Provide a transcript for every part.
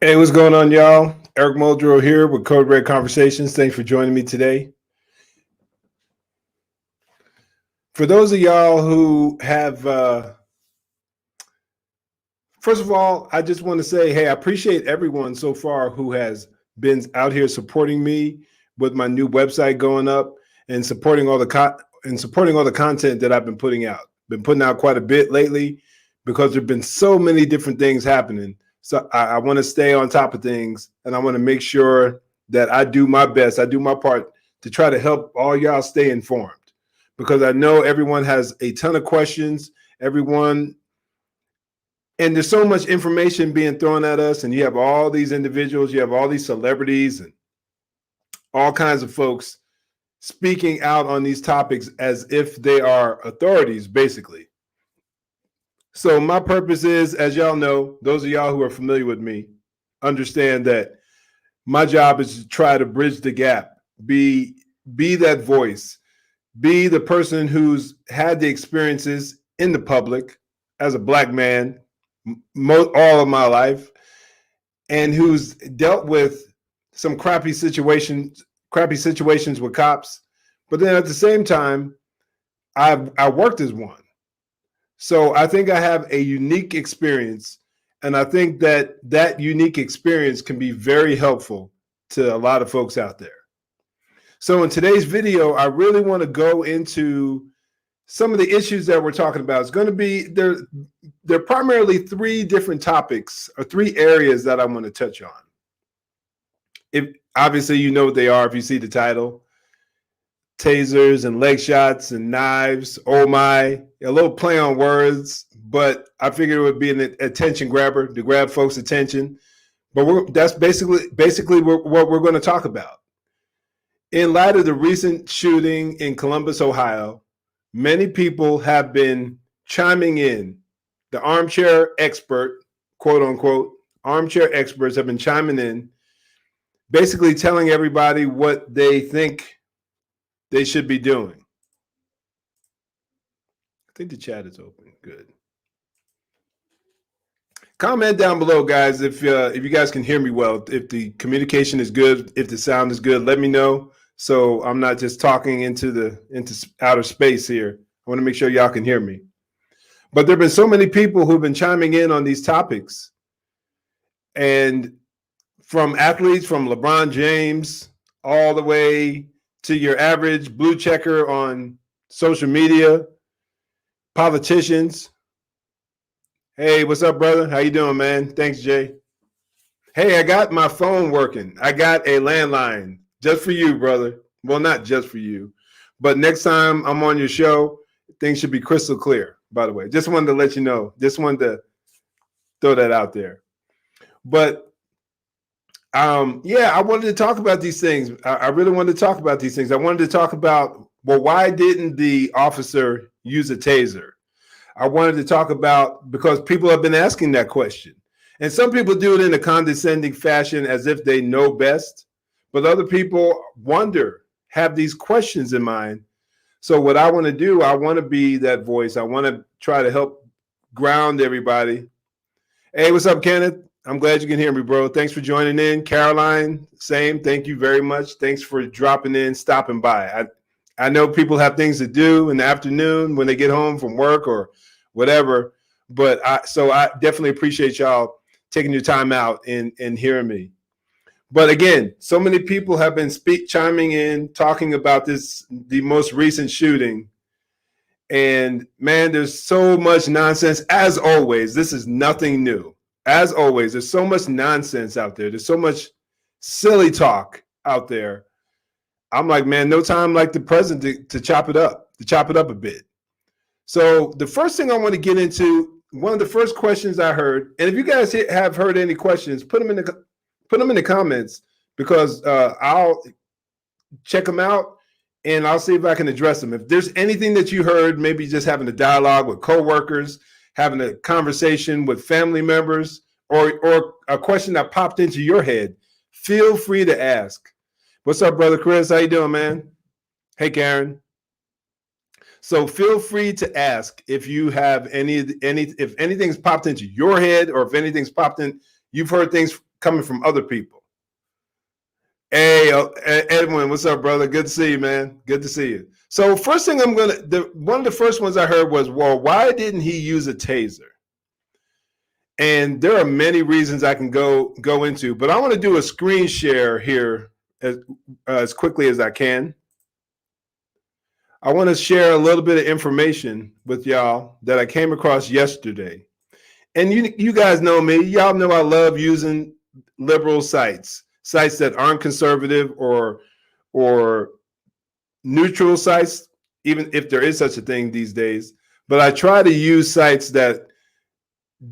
Hey, what's going on, y'all? Eric Muldrow here with Code Red Conversations. Thanks for joining me today. For those of y'all who have, first of all, I just want to say, hey, I appreciate everyone so far who has been out here supporting me with my new website going up and supporting all the content that I've been putting out. Been putting out quite a bit lately because there've been so many different things happening. So I want to stay on top of things, and I want to make sure that I do my best. I do my part to try to help all y'all stay informed because I know everyone has a ton of questions. Everyone, and there's so much information being thrown at us, and you have all these individuals, you have all these celebrities and all kinds of folks speaking out on these topics as if they are authorities, basically. So my purpose is, as y'all know, those of y'all who are familiar with me understand that my job is to try to bridge the gap, be that voice, be the person who's had the experiences in the public as a Black man all of my life, and who's dealt with some crappy situations with cops. But then at the same time, I worked as one. So I think I have a unique experience, and I think that that unique experience can be very helpful to a lot of folks out there. So in today's video, I really want to go into some of the issues that we're talking about. It's going to be there are primarily three different topics or three areas that I want to touch on. If obviously you know what they are if you see the title. Tasers and leg shots and knives. Oh my, a little play on words, but I figured it would be an attention grabber to grab folks' attention. But that's basically what we're going to talk about. In light of the recent shooting in Columbus, Ohio, many people have been chiming in. The armchair expert, quote unquote, armchair experts have been chiming in, basically telling everybody what they think they should be doing. I think the chat is open. Good. Comment down below, guys, if you guys can hear me well. If the communication is good, if the sound is good, let me know. So I'm not just talking into outer space here. I want to make sure y'all can hear me. But there have been so many people who've been chiming in on these topics, and from athletes, from LeBron James all the way to your average blue checker on social media, politicians. Hey, what's up, brother? How you doing, man? Thanks, Jay. Hey, I got my phone working. I got a landline just for you, brother. Well, not just for you, but next time I'm on your show, things should be crystal clear, by the way. Just wanted to let you know. Just wanted to throw that out there. But yeah, I wanted to talk about these things. I really wanted to talk about these things. I wanted to talk about, well, why didn't the officer use a taser? I wanted to talk about, because people have been asking that question. And some people do it in a condescending fashion as if they know best, but other people wonder, have these questions in mind. So what I want to do, I want to be that voice. I want to try to help ground everybody. Hey, what's up, Kenneth? I'm glad you can hear me, bro. Thanks for joining in. Caroline, same. Thank you very much. Thanks for dropping in, stopping by. I know people have things to do in the afternoon when they get home from work or whatever, but so I definitely appreciate y'all taking your time out and hearing me. But again, so many people have been chiming in, talking about the most recent shooting. And man, there's so much nonsense. As always, this is nothing new. As always, there's so much nonsense out there. There's so much silly talk out there. I'm like, man, no time like the present to chop it up a bit. So the first thing I want to get into, one of the first questions I heard, and if you guys have heard any questions, put them in the comments, because I'll check them out and I'll see if I can address them. If there's anything that you heard, maybe just having a dialogue with coworkers, having a conversation with family members, or a question that popped into your head, feel free to ask. What's up, brother Chris? How you doing, man? Hey, Karen. So feel free to ask if you have if anything's popped into your head, or if anything's popped in, you've heard things coming from other people. Hey, Edwin, what's up, brother? Good to see you, man. Good to see you. So first thing one of the first ones I heard was, well, why didn't he use a taser? And there are many reasons I can go into, but I want to do a screen share here as quickly as I can. I want to share a little bit of information with y'all that I came across yesterday. And you guys know me. Y'all know I love using liberal sites that aren't conservative or neutral sites, even if there is such a thing these days. But I try to use sites that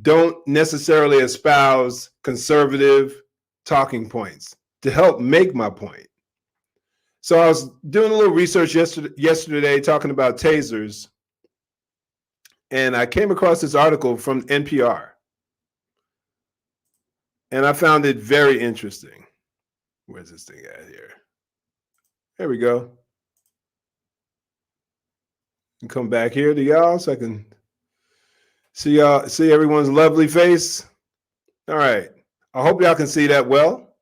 don't necessarily espouse conservative talking points to help make my point. So I was doing a little research yesterday talking about tasers, and I came across this article from NPR, and I found it very interesting. Where's this thing at here? There we go. And come back here to y'all so I can see everyone's lovely face. All right. I hope y'all can see that well.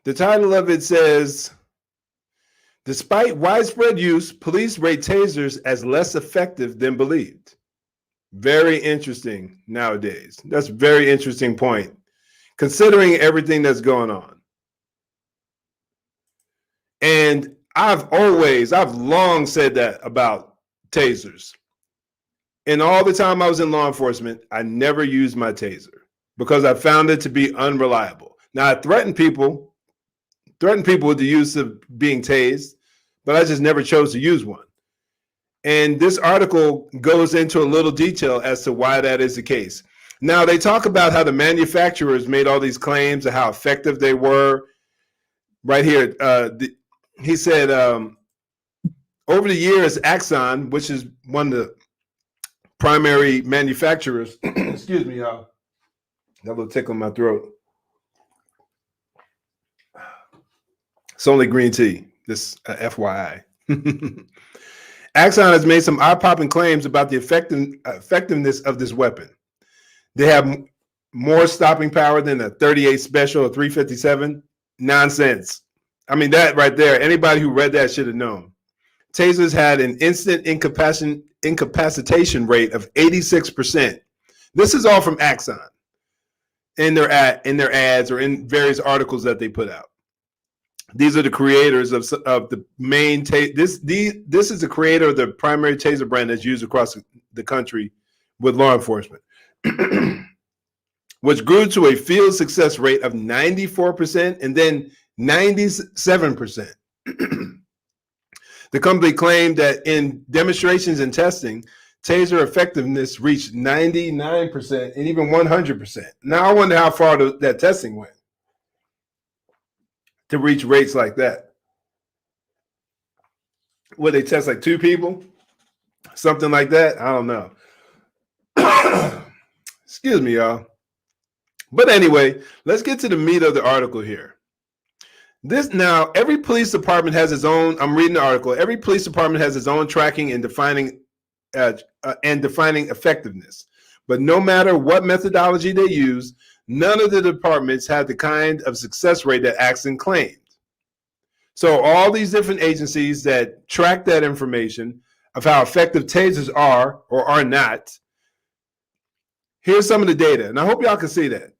The title of it says, despite widespread use, police rate tasers as less effective than believed. Very interesting nowadays. That's a very interesting point, considering everything that's going on. And I've long said that about tasers. And all the time I was in law enforcement, I never used my taser because I found it to be unreliable. Now, I threatened people with the use of being tased, but I just never chose to use one. And this article goes into a little detail as to why that is the case. Now, they talk about how the manufacturers made all these claims of how effective they were. Right here, he said, over the years, Axon, which is one of the primary manufacturers, excuse me, y'all, got a little tickle in my throat. It's only green tea, this FYI. Axon has made some eye-popping claims about the effectiveness of this weapon. They have more stopping power than a 38 Special or 357. Nonsense. I mean, that right there, anybody who read that should have known. Tasers had an instant incapacitation rate of 86%. This is all from Axon in their ads or in various articles that they put out. These are the creators of the main this is the creator of the primary taser brand that's used across the country with law enforcement, which grew to a field success rate of 94% and then 97%. The company claimed that in demonstrations and testing, taser effectiveness reached 99% and even 100%. Now I wonder how far that testing went to reach rates like that. Would they test like 2 people? Something like that? I don't know. Excuse me, y'all. But anyway, let's get to the meat of the article here. Now, every police department has its own, I'm reading the article, every police department has its own tracking and defining effectiveness. But no matter what methodology they use, none of the departments had the kind of success rate that Axon claimed. So all these different agencies that track that information of how effective tasers are or are not, here's some of the data. And I hope y'all can see that.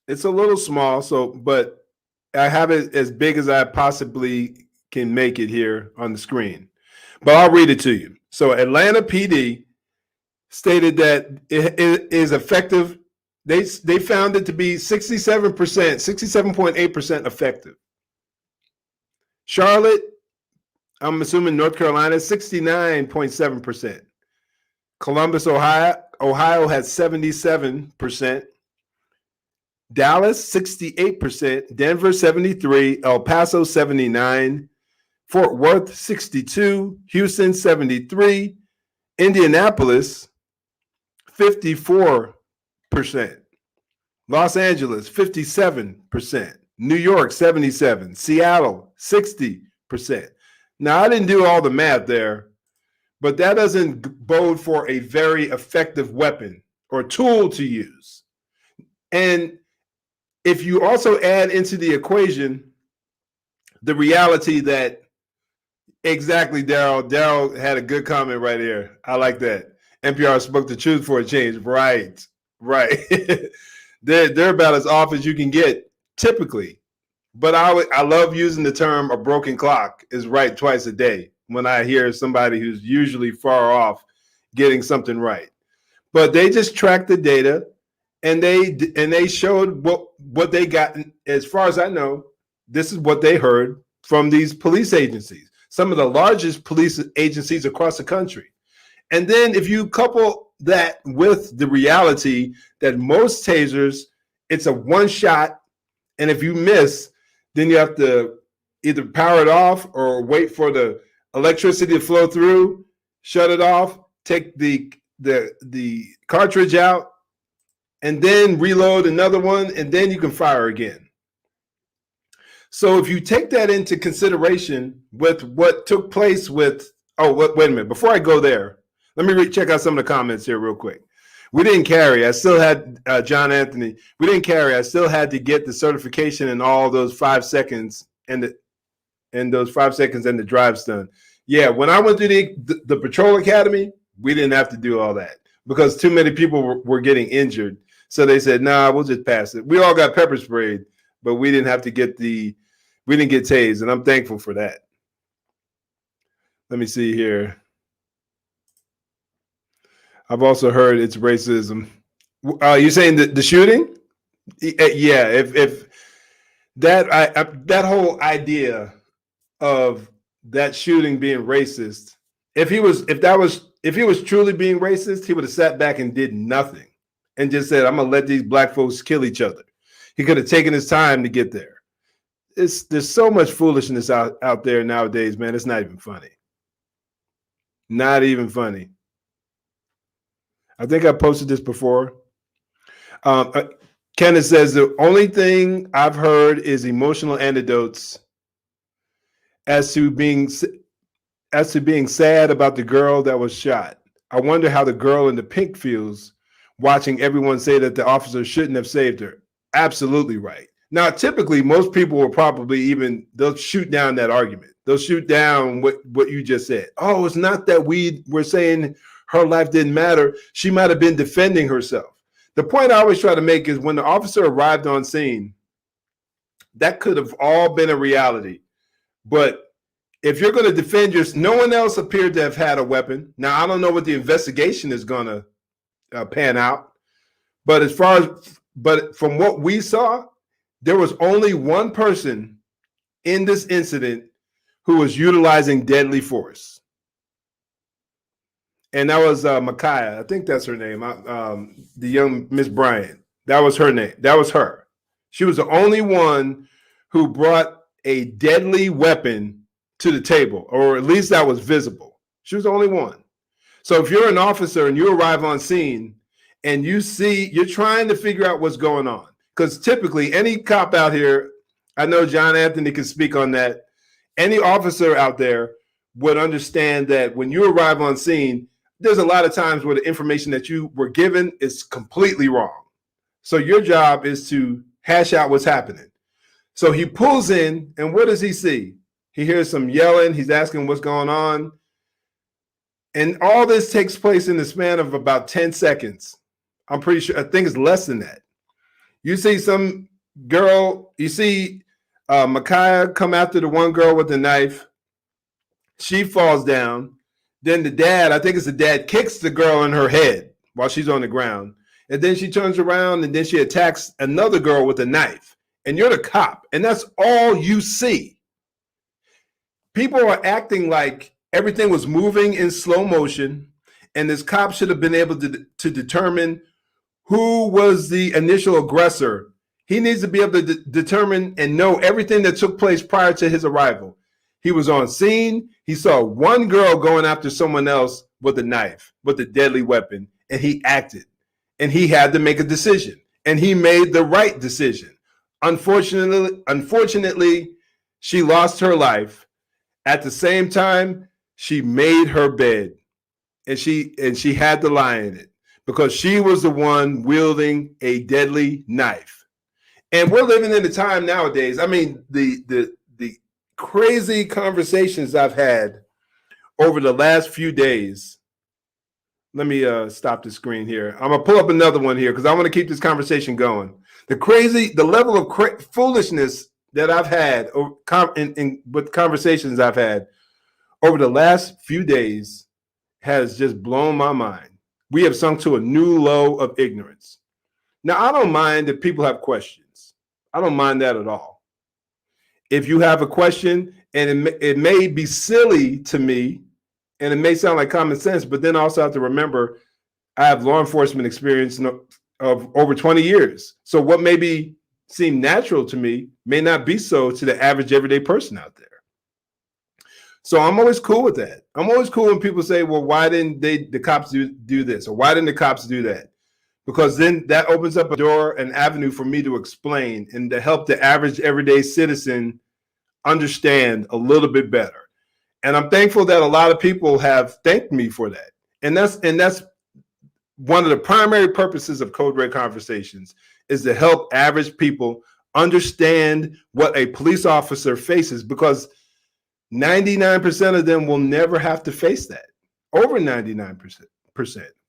It's a little small, but I have it as big as I possibly can make it here on the screen. But I'll read it to you. So Atlanta PD stated that it is effective. They found it to be 67%, 67.8% effective. Charlotte, I'm assuming North Carolina, 69.7%. Columbus, Ohio has 77%. Dallas, 68%. Denver, 73%. El Paso, 79%. Fort Worth, 62%. Houston, 73%. Indianapolis, 54%. Los Angeles, 57%. New York, 77%. Seattle, 60%. Now, I didn't do all the math there, but that doesn't bode for a very effective weapon or tool to use. And if you also add into the equation the reality that, exactly, Daryl had a good comment right here. I like that. NPR spoke the truth for a change. Right. They're about as off as you can get, typically. But I love using the term "a broken clock is right twice a day" when I hear somebody who's usually far off getting something right. But they just tracked the data, and they showed what they got. As far as I know, this is what they heard from these police agencies, some of the largest police agencies across the country. And then if you couple that with the reality that most tasers, it's a one shot, and if you miss, then you have to either power it off or wait for the electricity to flow through, shut it off, take the cartridge out, and then reload another one, and then you can fire again. So if you take that into consideration with what took place with, wait a minute, before I go there, let me check out some of the comments here real quick. We didn't carry. I still had John Anthony. We didn't carry. I still had to get the certification and all those 5 seconds and those 5 seconds and the drive stun. Yeah, when I went to the patrol academy, we didn't have to do all that because too many people were getting injured. So they said, "Nah, we'll just pass it." We all got pepper sprayed, but we didn't have to we didn't get tased, and I'm thankful for that. Let me see here. I've also heard it's racism. You're saying the shooting? Yeah. If that whole idea of that shooting being racist, if he was truly being racist, he would have sat back and did nothing and just said, "I'm gonna let these black folks kill each other." He could have taken his time to get there. There's so much foolishness out there nowadays, man. It's not even funny. Not even funny. I think I posted this before. Kenneth says the only thing I've heard is emotional anecdotes as to being sad about the girl that was shot. I wonder how the girl in the pink feels watching everyone say that the officer shouldn't have saved her. Absolutely right. Now, typically, most people will probably they'll shoot down that argument. They'll shoot down what you just said. Oh, it's not that we were saying her life didn't matter. She might have been defending herself. The point I always try to make is when the officer arrived on scene, that could have all been a reality. But if you're going to defend yourself, no one else appeared to have had a weapon. Now, I don't know what the investigation is going to pan out. But from what we saw, there was only one person in this incident who was utilizing deadly force. And that was Micaiah. I think that's her name. The young Miss Bryant. That was her name. That was her. She was the only one who brought a deadly weapon to the table, or at least that was visible. She was the only one. So if you're an officer and you arrive on scene and you're trying to figure out what's going on, because typically any cop out here, I know John Anthony can speak on that, any officer out there would understand that when you arrive on scene, there's a lot of times where the information that you were given is completely wrong. So your job is to hash out what's happening. So he pulls in, and what does he see? He hears some yelling. He's asking what's going on. And all this takes place in the span of about 10 seconds. I'm pretty sure, I think it's less than that. You see some girl, Micaiah come after the one girl with the knife. She falls down. Then the dad, I think it's the dad, kicks the girl in her head while she's on the ground. And then she turns around and then she attacks another girl with a knife. And you're the cop. And that's all you see. People are acting like everything was moving in slow motion. And this cop should have been able to determine who was the initial aggressor. He needs to be able to determine and know everything that took place prior to his arrival. He was on scene. He saw one girl going after someone else with a knife, with a deadly weapon, and he acted. And he had to make a decision. And he made the right decision. Unfortunately, she lost her life. At the same time, she made her bed. And she had to lie in it. because she was the one wielding a deadly knife. And we're living in a time nowadays. I mean, the crazy conversations I've had over the last few days. Let me stop the screen here. I'm gonna pull up another one here because I want to keep this conversation going. The level of foolishness that I've had with conversations I've had over the last few days has just blown my mind. We have sunk to a new low of ignorance. Now, I don't mind if people have questions. I don't mind that at all. If you have a question, and it may be silly to me, and it may sound like common sense, but then I also have to remember I have law enforcement experience of over 20 years. So what maybe seem natural to me may not be so to the average everyday person out there. So I'm always cool with that. I'm always cool when people say, well, why didn't the cops do this? Or why didn't the cops do that? Because then that opens up a door, an avenue for me to explain and to help the average everyday citizen understand a little bit better. And I'm thankful that a lot of people have thanked me for that. And that's one of the primary purposes of Code Red Conversations, is to help average people understand what a police officer faces, because 99% of them will never have to face that. Over 99%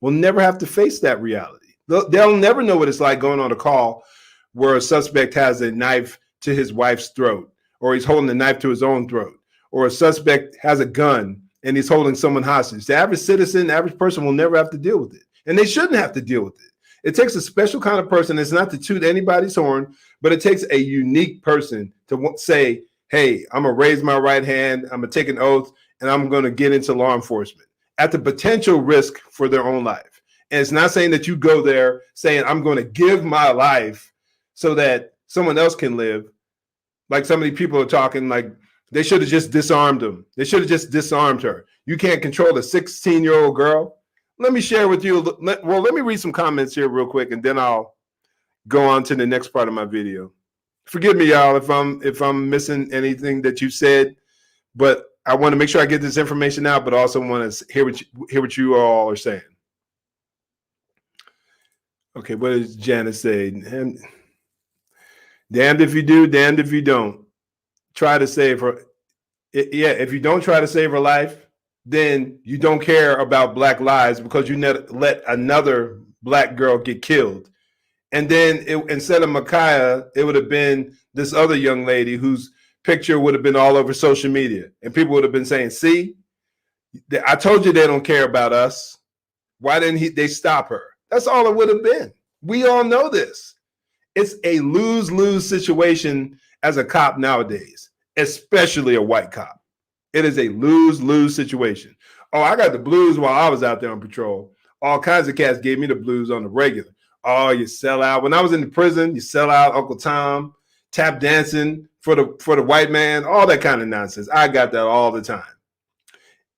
will never have to face that reality. They'll never know what it's like going on a call where a suspect has a knife to his wife's throat, or he's holding a knife to his own throat, or a suspect has a gun and he's holding someone hostage. The average citizen, the average person will never have to deal with it. And they shouldn't have to deal with it. It takes a special kind of person. It's not to toot anybody's horn, but it takes a unique person to say, hey, I'm going to raise my right hand, I'm going to take an oath, and I'm going to get into law enforcement at the potential risk for their own life. And it's not saying that you go there saying, I'm going to give my life so that someone else can live. Like so many people are talking like they should have just disarmed them. They should have just disarmed her. You can't control a 16-year-old girl. Let me share with you. Let me read some comments here real quick, and then I'll go on to the next part of my video. Forgive me, y'all, if I'm missing anything that you said, but I want to make sure I get this information out, but also want to hear what you all are saying. Okay, what does Janice say? Damned if you do, damned if you don't. Try to save her. Yeah, if you don't try to save her life, then you don't care about Black lives because you let another Black girl get killed. And then instead of Micaiah, it would have been this other young lady whose picture would have been all over social media. And people would have been saying, see, I told you they don't care about us. Why didn't they stop her? That's all it would have been. We all know this. It's a lose-lose situation as a cop nowadays, especially a white cop. It is a lose-lose situation. Oh, I got the blues while I was out there on patrol. All kinds of cats gave me the blues on the regular. Oh, you sell out. When I was in the prison, you sell out, Uncle Tom, tap dancing for the white man, all that kind of nonsense. I got that all the time.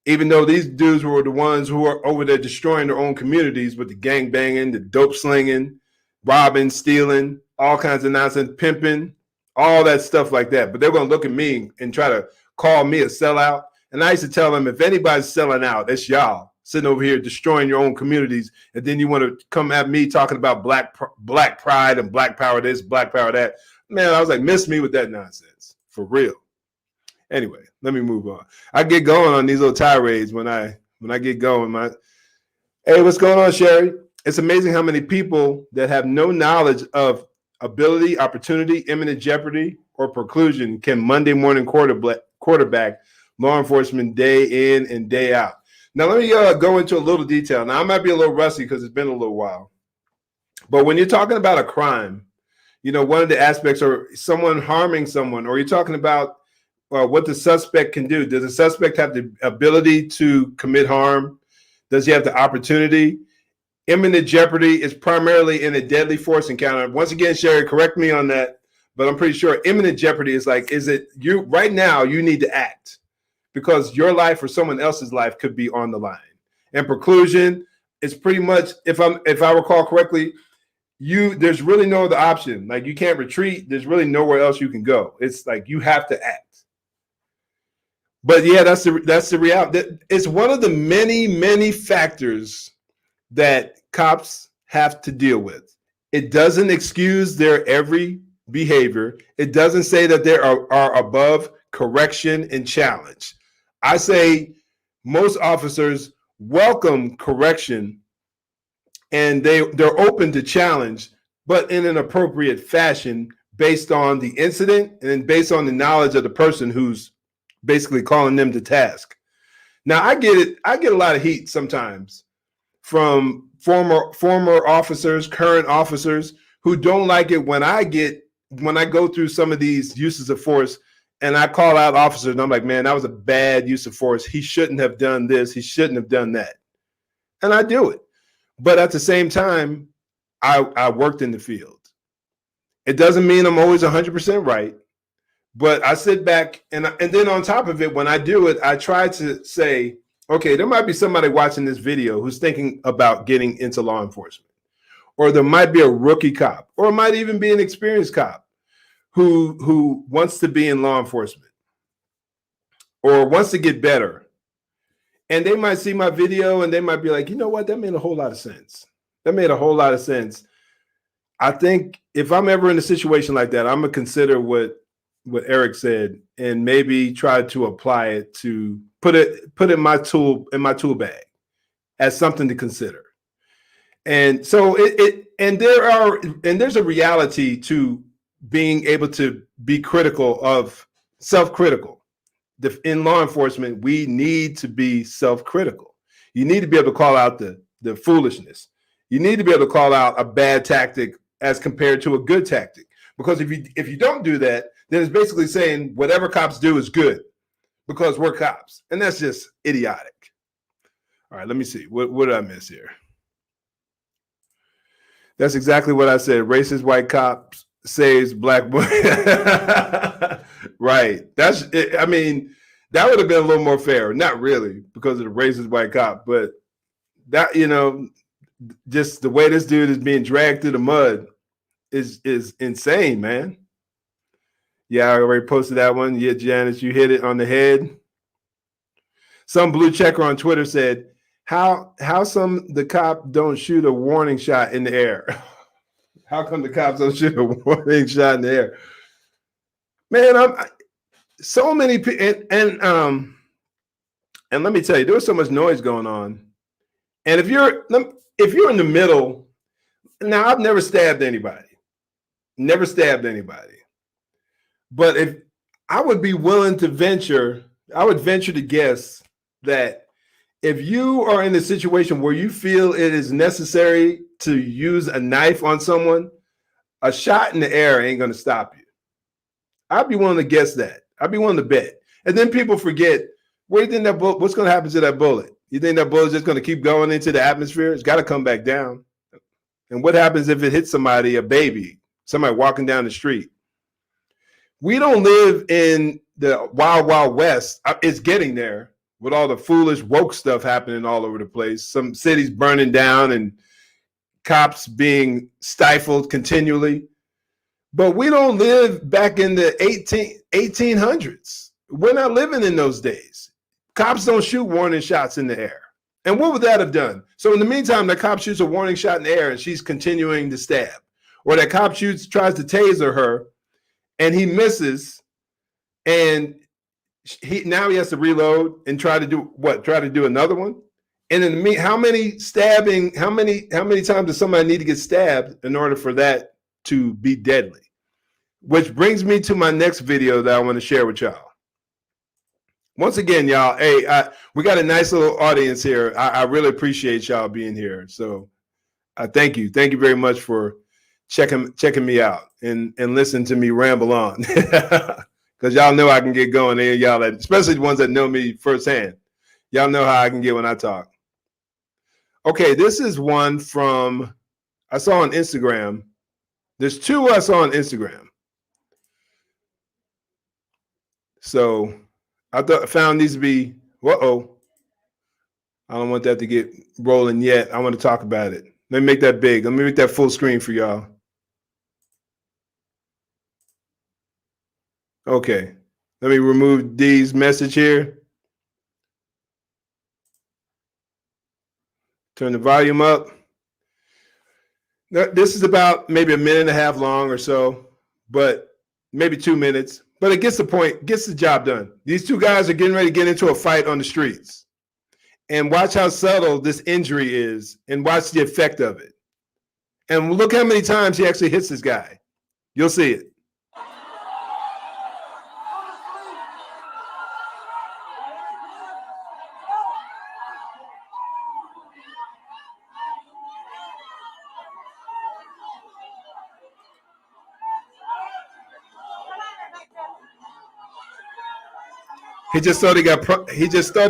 Even though these dudes were the ones who are over there destroying their own communities with the gang banging, the dope slinging, robbing, stealing, all kinds of nonsense, pimping, all that stuff like that. But they're going to look at me and try to call me a sellout. And I used to tell them, if anybody's selling out, it's y'all sitting over here destroying your own communities. And then you want to come at me talking about black pride and black power this, black power that. Man, I was like, miss me with that nonsense. For real. Anyway, let me move on. I get going on these little tirades when I get going. Hey, what's going on, Sherry? It's amazing how many people that have no knowledge of ability, opportunity, imminent jeopardy, or preclusion can Monday morning quarterback law enforcement day in and day out. Now, let me go into a little detail. Now, I might be a little rusty because it's been a little while. But when you're talking about a crime, you know, one of the aspects are someone harming someone, or you're talking about what the suspect can do. Does the suspect have the ability to commit harm? Does he have the opportunity? Imminent jeopardy is primarily in a deadly force encounter. Once again, Sherry, correct me on that, but I'm pretty sure imminent jeopardy is like, is it you right now you need to act because your life or someone else's life could be on the line. And preclusion is pretty much, if I recall correctly, there's really no other option. Like you can't retreat. There's really nowhere else you can go. It's like you have to act. But yeah, that's the reality. It's one of the many, many factors that cops have to deal with. It doesn't excuse their every behavior. It doesn't say that they are above correction and challenge. I say most officers welcome correction and they're open to challenge, but in an appropriate fashion based on the incident and based on the knowledge of the person who's basically calling them to task. Now, I get it. I get a lot of heat sometimes from former officers, current officers who don't like it when I go through some of these uses of force and I call out officers and I'm like, man, that was a bad use of force. He shouldn't have done this. He shouldn't have done that. And I do it. But at the same time, I worked in the field. It doesn't mean I'm always 100% right, but I sit back and then on top of it, when I do it, I try to say, okay, there might be somebody watching this video who's thinking about getting into law enforcement, or there might be a rookie cop, or it might even be an experienced cop who wants to be in law enforcement or wants to get better. And they might see my video and they might be like, you know what? That made a whole lot of sense. That made a whole lot of sense. I think if I'm ever in a situation like that, I'm gonna consider what Eric said and maybe try to apply it to put it in my tool bag as something to consider. And so there's a reality to being able to be critical of self-critical. In law enforcement, we need to be self-critical. You need to be able to call out the foolishness. You need to be able to call out a bad tactic as compared to a good tactic. Because if you don't do that, then it's basically saying whatever cops do is good because we're cops. And that's just idiotic. All right, let me see. What did I miss here? That's exactly what I said. Racist white cops saves black boy. Right. That's it. I mean, that would have been a little more fair. Not really because of the racist white cop, but that, just the way this dude is being dragged through the mud is insane, man. Yeah, I already posted that one. Yeah, Janice, you hit it on the head. Some blue checker on Twitter said, how the cop don't shoot a warning shot in the air? How come the cops don't shoot a warning shot in the air? Man, so many people, and let me tell you, there was so much noise going on. And if you're in the middle, now I've never stabbed anybody, but if I would be willing to venture to guess that if you are in a situation where you feel it is necessary to use a knife on someone, a shot in the air ain't going to stop you. I'd be willing to guess that. I'd be willing to bet. And then people forget, where do you think what's going to happen to that bullet? You think that bullet's just going to keep going into the atmosphere? It's got to come back down. And what happens if it hits somebody, a baby, somebody walking down the street? We don't live in the wild, wild west. It's getting there with all the foolish woke stuff happening all over the place. Some cities burning down and cops being stifled continually. But we don't live back in the 1800s. We're not living in those days. Cops don't shoot warning shots in the air. And what would that have done? So in the meantime, the cop shoots a warning shot in the air and she's continuing to stab. Or that cop tries to taser her and he misses and now he has to reload and try to do another one. And in the how many times does somebody need to get stabbed in order for that to be deadly? Which brings me to my next video that I want to share with y'all. Once again, y'all, hey, we got a nice little audience here. I really appreciate y'all being here. So thank you. Thank you very much for checking me out and listen to me ramble on. Because y'all know I can get going there, y'all, especially the ones that know me firsthand. Y'all know how I can get when I talk. Okay, this is one from I saw on Instagram. There's two I saw on Instagram. So I found these to be, I don't want that to get rolling yet. I want to talk about it. Let me make that big. Let me make that full screen for y'all. Okay, let me remove D's message here. Turn the volume up. This is about maybe a minute and a half long or so, but maybe 2 minutes. But it gets the point, gets the job done. These two guys are getting ready to get into a fight on the streets. And watch how subtle this injury is and watch the effect of it. And look how many times he actually hits this guy. You'll see it. He just thought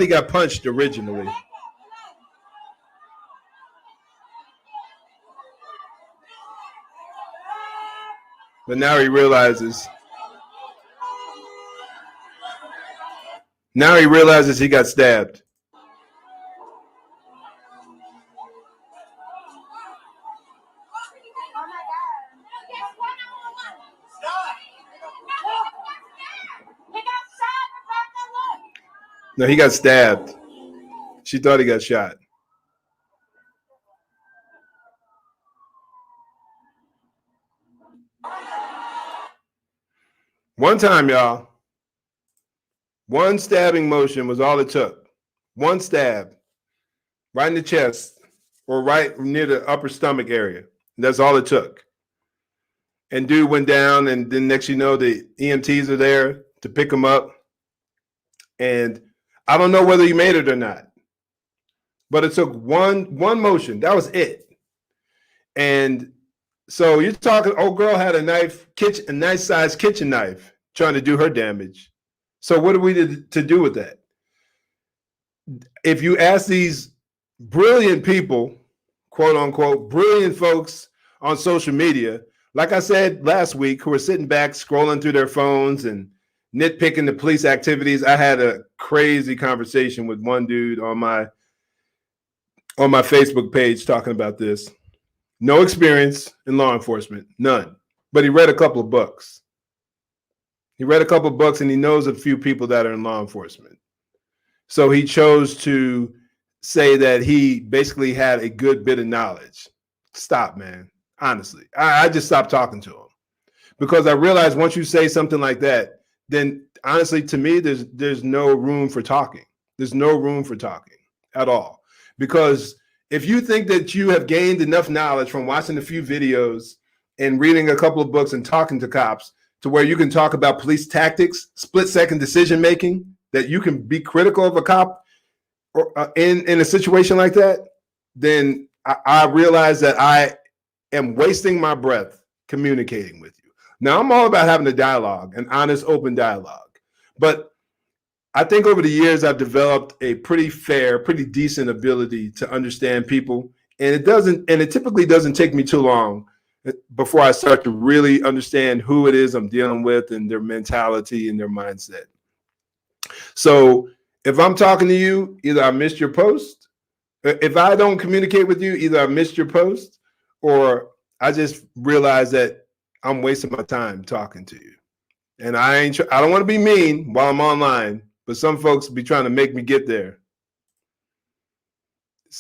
he got punched originally. But now he realizes. Now he realizes he got stabbed. No, he got stabbed. She thought he got shot. One time, y'all, one stabbing motion was all it took. One stab, right in the chest or right near the upper stomach area. That's all it took. And dude went down, and then next you know, the EMTs are there to pick him up. And I don't know whether he made it or not, but it took one motion. That was it. And so you're talking, old girl had a knife, a nice sized kitchen knife, trying to do her damage. So what are we to do with that? If you ask these brilliant people, quote unquote, brilliant folks on social media, like I said last week, who are sitting back scrolling through their phones and nitpicking the police activities. I had a crazy conversation with one dude on my Facebook page talking about this. No experience in law enforcement, none. But he read a couple of books. And he knows a few people that are in law enforcement. So he chose to say that he basically had a good bit of knowledge. Stop, man. Honestly, I just stopped talking to him because I realized once you say something like that, then honestly, to me, there's no room for talking. There's no room for talking at all. Because if you think that you have gained enough knowledge from watching a few videos and reading a couple of books and talking to cops to where you can talk about police tactics, split-second decision-making, that you can be critical of a cop or in a situation like that, then I realize that I am wasting my breath communicating with you. Now, I'm all about having a dialogue, an honest, open dialogue. But I think over the years, I've developed a pretty fair, pretty decent ability to understand people. And it typically doesn't take me too long before I start to really understand who it is I'm dealing with and their mentality and their mindset. So if I'm talking to you, either I missed your post. If I don't communicate with you, either I missed your post or I just realized that I'm wasting my time talking to you. And I don't want to be mean while I'm online, but some folks be trying to make me get there.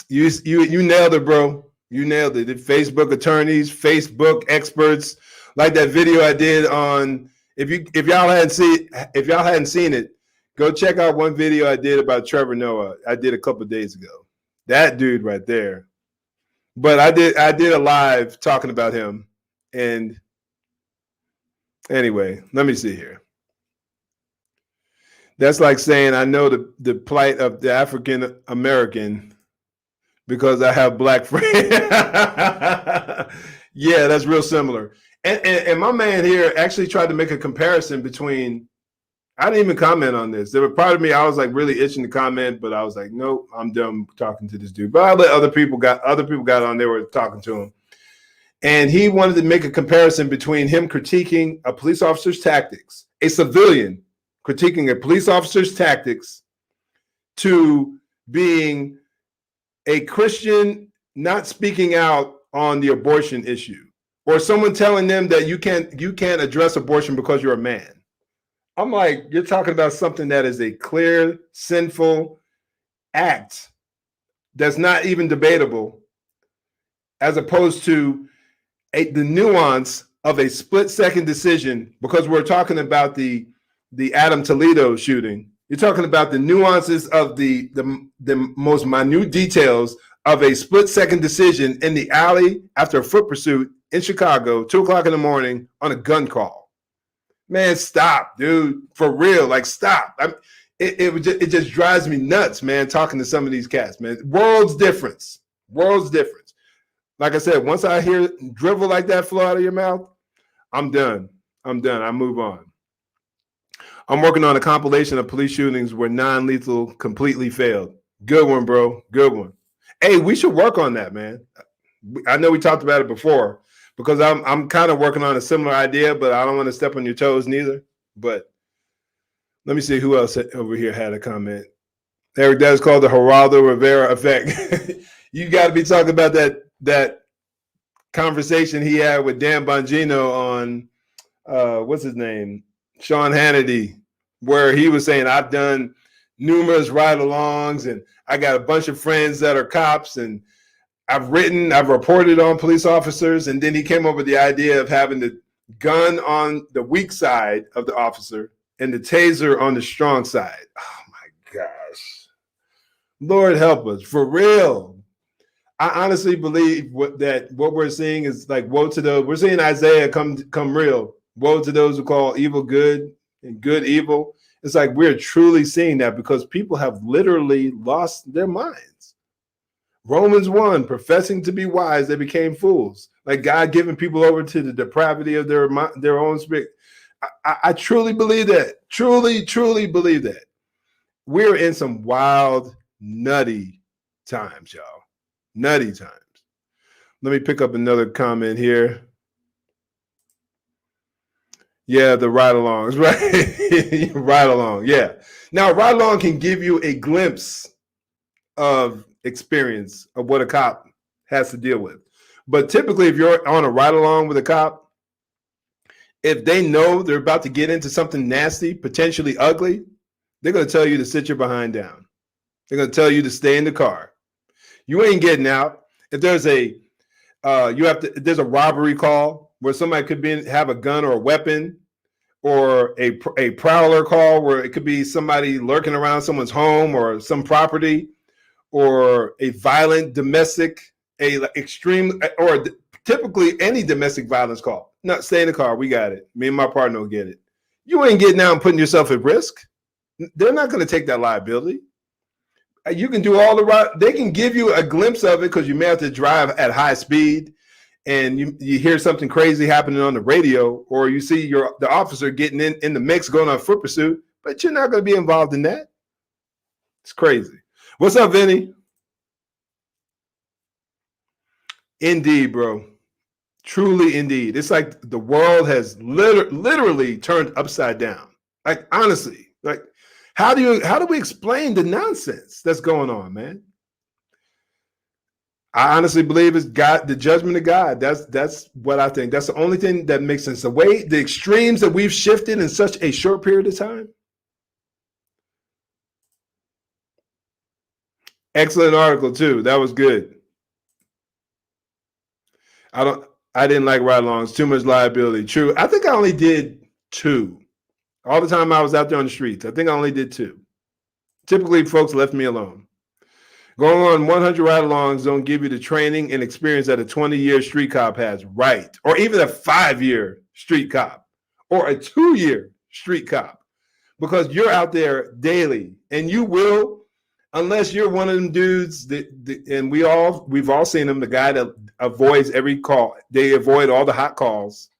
You nailed it, bro. You nailed it. The Facebook attorneys, Facebook experts, like that video I did on. If y'all hadn't seen it, go check out one video I did about Trevor Noah. I did a couple of days ago. That dude right there. But I did a live talking about him. And anyway, let me see here. That's like saying I know the plight of the African American because I have black friends. Yeah, that's real similar. And my man here actually tried to make a comparison between. I didn't even comment on this. There was part of me, I was like really itching to comment, but I was like, nope, I'm done talking to this dude. But I let other people got on, they were talking to him. And he wanted to make a comparison between him critiquing a police officer's tactics, a civilian critiquing a police officer's tactics, to being a Christian not speaking out on the abortion issue, or someone telling them that you can't address abortion because you're a man. I'm like, you're talking about something that is a clear, sinful act that's not even debatable, as opposed to the nuance of a split-second decision, because we're talking about the Adam Toledo shooting. You're talking about the nuances of the most minute details of a split-second decision in the alley after a foot pursuit in Chicago, 2 o'clock in the morning on a gun call. Man, stop, dude. For real, like stop. It just drives me nuts, man, talking to some of these cats, man. World's difference. World's difference. Like I said, once I hear drivel like that flow out of your mouth, I'm done. I'm done. I move on. I'm working on a compilation of police shootings where non-lethal completely failed. Good one, bro. Good one. Hey, we should work on that, man. I know we talked about it before because I'm kind of working on a similar idea, but I don't want to step on your toes neither. But let me see who else over here had a comment. Eric, that is called the Geraldo Rivera effect. You got to be talking about that conversation he had with Dan Bongino on what's his name, Sean Hannity, where he was saying I've done numerous ride-alongs and I got a bunch of friends that are cops and I've reported on police officers, and then he came up with the idea of having the gun on the weak side of the officer and the taser on the strong side. Oh my gosh. Lord help us, for real. I honestly believe that what we're seeing is like, woe to those. We're seeing Isaiah come real. Woe to those who call evil good and good evil. It's like we're truly seeing that because people have literally lost their minds. Romans 1, professing to be wise, they became fools. Like God giving people over to the depravity of their own spirit. I truly believe that. Truly, truly believe that. We're in some wild, nutty times, y'all. Nutty times. Let me pick up another comment here. Yeah, the ride-alongs, right? Ride-along, yeah. Now, ride-along can give you a glimpse of experience of what a cop has to deal with. But typically, if you're on a ride-along with a cop, if they know they're about to get into something nasty, potentially ugly, they're going to tell you to sit your behind down. They're going to tell you to stay in the car. You ain't getting out. If there's there's a robbery call where somebody could have a gun or a weapon, or a prowler call where it could be somebody lurking around someone's home or some property, or a violent domestic, extreme, or typically any domestic violence call. No, stay in the car. We got it. Me and my partner will get it. You ain't getting out and putting yourself at risk. They're not going to take that liability. You can do all the right. They can give you a glimpse of it because you may have to drive at high speed and you hear something crazy happening on the radio, or you see the officer getting in the mix going on a foot pursuit, but you're not going to be involved in that. It's crazy. What's up, Vinny? Indeed, bro. Truly, indeed. It's like the world has literally turned upside down. Like, honestly, like, how do we explain the nonsense that's going on, man? I honestly believe it's God, the judgment of God. That's what I think. That's the only thing that makes sense. The extremes that we've shifted in such a short period of time. Excellent article too. That was good. I didn't like ride-alongs. Too much liability. True. I think I only did 2. All the time I was out there on the streets. I think I only did 2. Typically, folks left me alone. Going on 100 ride-alongs don't give you the training and experience that a 20-year street cop has, right? Or even a 5-year street cop or a 2-year street cop, because you're out there daily, and you will, unless you're one of them dudes and we've all seen them, the guy that avoids every call. They avoid all the hot calls.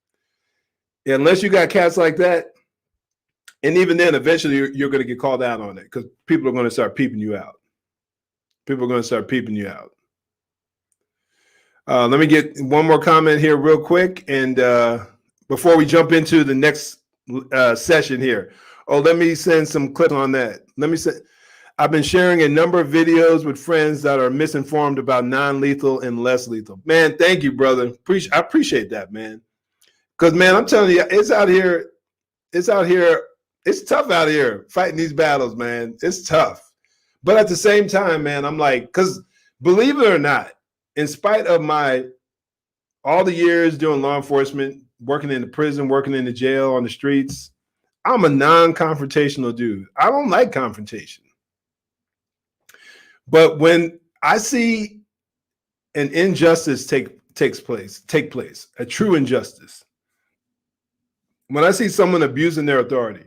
Unless you got cats like that, and even then, eventually you're going to get called out on it because people are going to start peeping you out. People are going to start peeping you out. Let me get one more comment here real quick. And before we jump into the next session here. Oh, let me send some clips on that. I've been sharing a number of videos with friends that are misinformed about non-lethal and less lethal. Man, thank you, brother. I appreciate that, man. Because, man, I'm telling you, it's out here. It's tough out here fighting these battles, man. It's tough. But at the same time, man, I'm like, because believe it or not, in spite of my all the years doing law enforcement, working in the prison, working in the jail, on the streets, I'm a non-confrontational dude. I don't like confrontation. But when I see an injustice take place, a true injustice, when I see someone abusing their authority,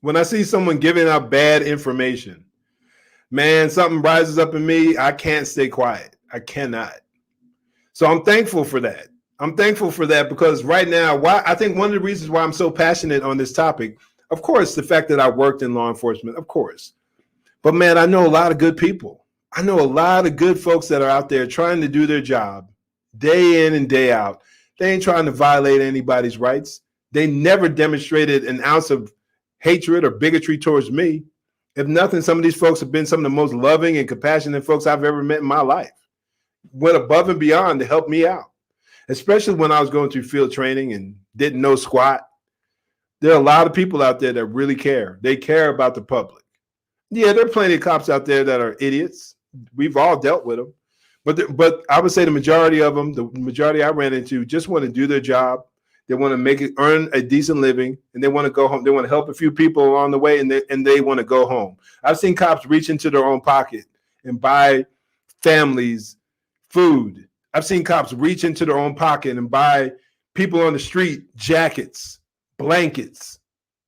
when I see someone giving out bad information, man, something rises up in me. I can't stay quiet. I cannot. So I'm thankful for that. I'm thankful for that because right now, I think one of the reasons why I'm so passionate on this topic, of course, the fact that I worked in law enforcement, of course. But man, I know a lot of good people. I know a lot of good folks that are out there trying to do their job day in and day out. They ain't trying to violate anybody's rights. They never demonstrated an ounce of hatred or bigotry towards me. If nothing, some of these folks have been some of the most loving and compassionate folks I've ever met in my life. Went above and beyond to help me out, especially when I was going through field training and didn't know squat. There are a lot of people out there that really care. They care about the public. Yeah, there are plenty of cops out there that are idiots. We've all dealt with them. But I would say the majority of them, the majority I ran into, just want to do their job. They want to earn a decent living, and they want to go home. They want to help a few people along the way, and they want to go home. I've seen cops reach into their own pocket and buy families food. I've seen cops reach into their own pocket and buy people on the street jackets, blankets.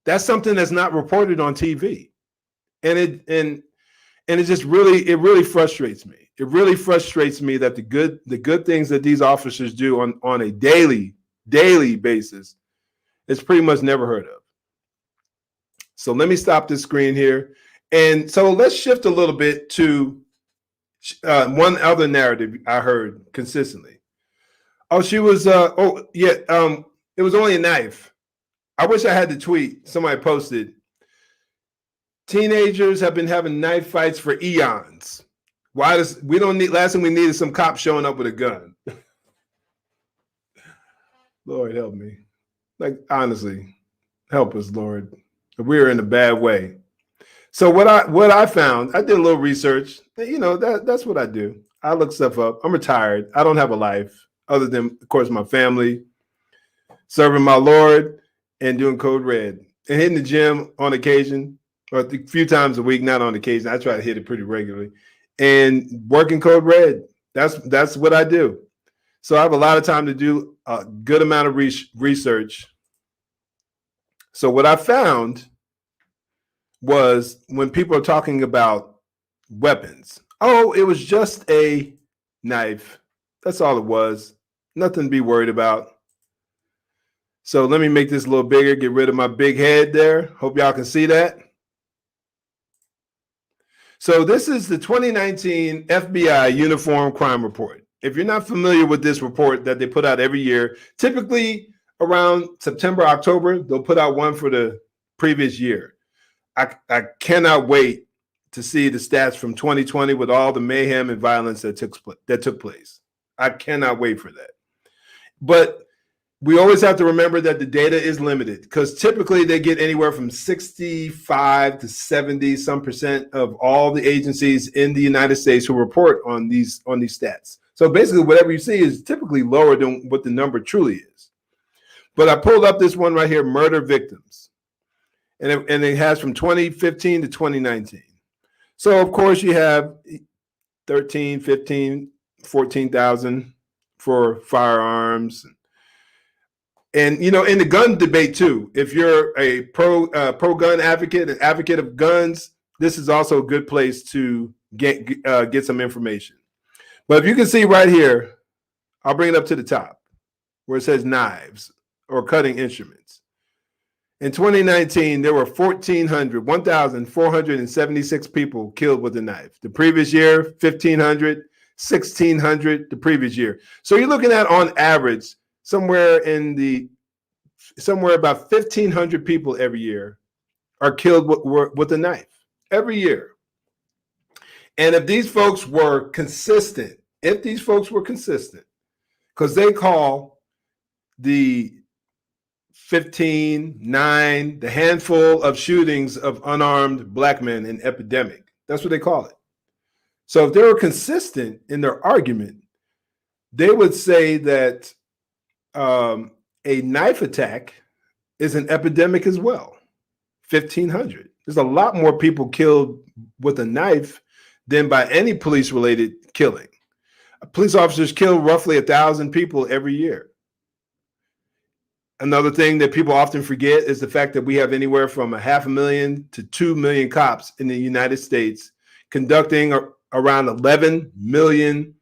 That's something that's not reported on TV. And it just really frustrates me. It really frustrates me that the good things that these officers do on a daily basis is pretty much never heard of. So let me stop this screen here. And so let's shift a little bit to one other narrative I heard consistently. Oh, she was, it was only a knife. I wish I had the tweet somebody posted. Teenagers have been having knife fights for eons. Last thing we need is some cop showing up with a gun. Lord help me. Like, honestly, help us, Lord. We're in a bad way. So what I found, I did a little research. You know, that's what I do. I look stuff up. I'm retired. I don't have a life other than, of course, my family, serving my Lord, and doing Code Red. And hitting the gym on occasion, or a few times a week, not on occasion. I try to hit it pretty regularly. And working Code Red. That's what I do. So I have a lot of time to do a good amount of research. So what I found was when people are talking about weapons, oh, it was just a knife. That's all it was. Nothing to be worried about. So let me make this a little bigger, get rid of my big head there. Hope y'all can see that. So this is the 2019 FBI Uniform Crime Report. If you're not familiar with this report that they put out every year, typically around September, October, they'll put out one for the previous year. I cannot wait to see the stats from 2020 with all the mayhem and violence that took place. I cannot wait for that. But we always have to remember that the data is limited because typically they get anywhere from 65 to 70 some percent of all the agencies in the United States who report on these stats. So basically whatever you see is typically lower than what the number truly is. But I pulled up this one right here, murder victims. And it has from 2015 to 2019. So of course you have 13, 15, 14,000 for firearms. And, you know, in the gun debate, too, if you're a pro-gun advocate, an advocate of guns, this is also a good place to get some information. But if you can see right here, I'll bring it up to the top where it says knives or cutting instruments. In 2019, there were 1,476 people killed with a knife. The previous year, 1,500, 1,600 the previous year. So you're looking at, on average, somewhere about 1,500 people every year are killed with a knife every year. And if these folks were consistent, because they call the 9, the handful of shootings of unarmed black men an epidemic. That's what they call it. So if they were consistent in their argument, they would say that a knife attack is an epidemic as well. 1,500. There's a lot more people killed with a knife than by any police-related killing. Police officers kill roughly 1,000 people every year. Another thing that people often forget is the fact that we have anywhere from 500,000 to 2 million cops in the United States conducting around 11 million.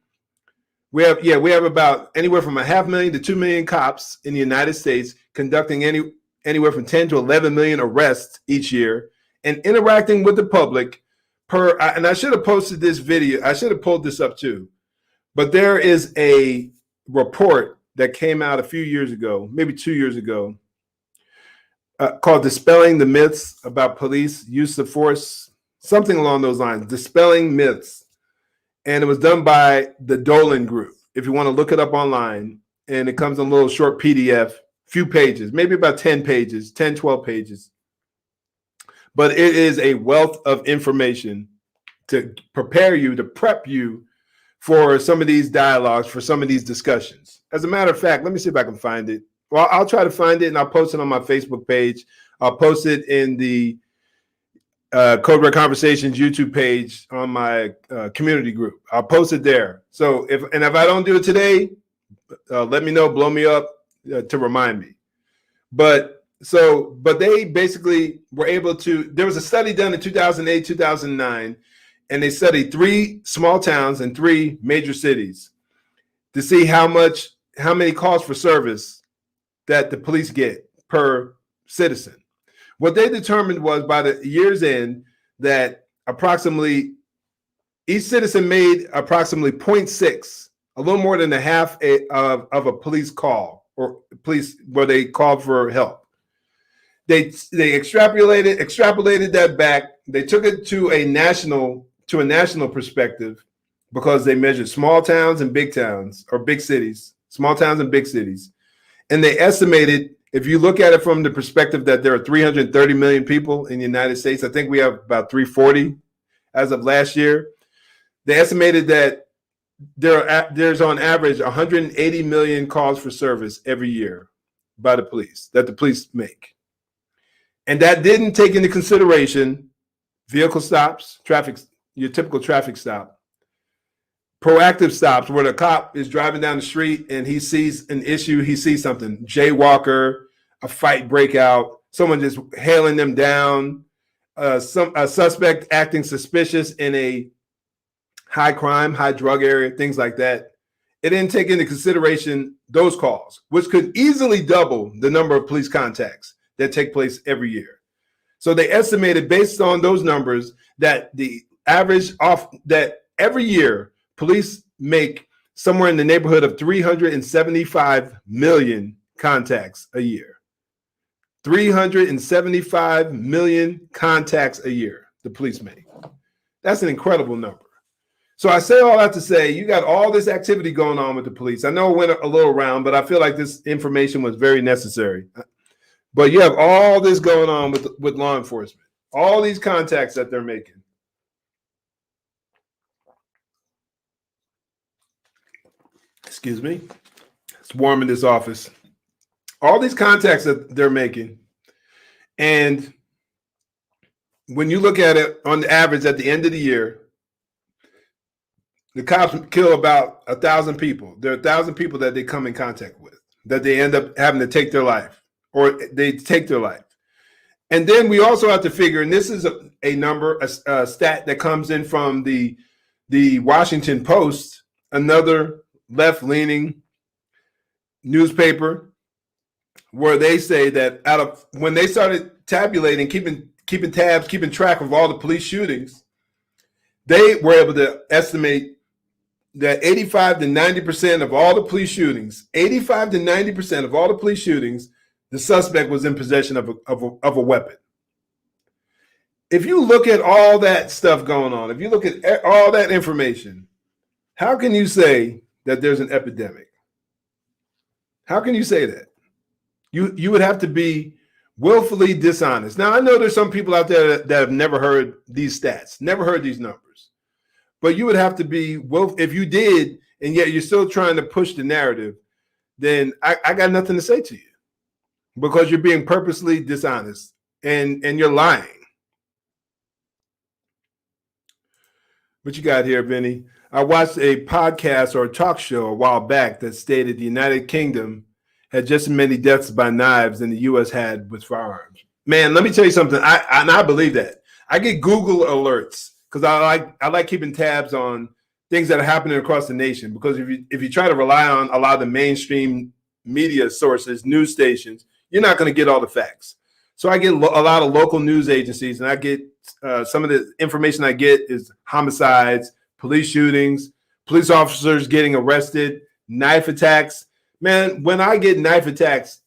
We have about anywhere from 500,000 to 2 million cops in the United States conducting anywhere from 10 to 11 million arrests each year and interacting with the public and I should have posted this video. I should have pulled this up too. But there is a report that came out a few years ago, maybe 2 years ago, called Dispelling the Myths About Police Use of Force, something along those lines, Dispelling Myths. And it was done by the Dolan Group. If you want to look it up online, and it comes in a little short PDF, few pages, maybe about 10 pages, 10, 12 pages. But it is a wealth of information to prepare you, to prep you for some of these dialogues, for some of these discussions. As a matter of fact, let me see if I can find it. Well, I'll try to find it and I'll post it on my Facebook page. I'll post it in the Code Red Conversations YouTube page on my community group. I'll post it there. So if I don't do it today, let me know, blow me up to remind me. But they basically were able to, there was a study done in 2008, 2009, and they studied 3 small towns and 3 major cities to see how many calls for service that the police get per citizen. What they determined was by the year's end that approximately each citizen made approximately 0.6, a little more than a half of a police call or police where they called for help. They extrapolated that back. They took it to a national perspective because they measured small towns and big towns, or big cities, small towns and big cities. And they estimated, if you look at it from the perspective that there are 330 million people in the United States, I think we have about 340 as of last year. They estimated that there's on average 180 million calls for service every year by the police, that the police make. And that didn't take into consideration vehicle stops, your typical traffic stop, proactive stops where the cop is driving down the street and he sees an issue, he sees something, jaywalker, a fight breakout, someone just hailing them down, a suspect acting suspicious in a high crime, high drug area, things like that. It didn't take into consideration those calls, which could easily double the number of police contacts that take place every year. So they estimated, based on those numbers, that the average that every year police make somewhere in the neighborhood of 375 million contacts a year. 375 million contacts a year the police make. That's an incredible number. So I say all that to say, you got all this activity going on with the police. I know it went a little round, but I feel like this information was very necessary. But you have all this going on with law enforcement, all these contacts that they're making. Excuse me. It's warm in this office. All these contacts that they're making. And when you look at it on the average at the end of the year, the cops kill about 1,000 people. There are 1,000 people that they come in contact with, that they end up having to take their life, or they take their life. And then we also have to figure, and this is a number, a stat that comes in from the Washington Post, another left-leaning newspaper, where they say that when they started tabulating, keeping tabs, keeping track of all the police shootings, they were able to estimate that 85 to 90% of all the police shootings, 85 to 90% of all the police shootings, the suspect was in possession of a weapon. If you look at all that stuff going on, if you look at all that information, how can you say that there's an epidemic? How can you say that? You would have to be willfully dishonest. Now, I know there's some people out there that have never heard these stats, never heard these numbers. But you would have to be, if you did, and yet you're still trying to push the narrative, then I got nothing to say to you, because you're being purposely dishonest and you're lying. What you got here, Vinny? I watched a podcast or a talk show a while back that stated the United Kingdom had just as many deaths by knives than the U.S. had with firearms. Man, let me tell you something. I believe that. I get Google alerts because I like keeping tabs on things that are happening across the nation. Because if you try to rely on a lot of the mainstream media sources, news stations, you're not going to get all the facts. So I get a lot of local news agencies, and I get some of the information I get is homicides, police shootings, police officers getting arrested, knife attacks. Man, when I get knife attacks,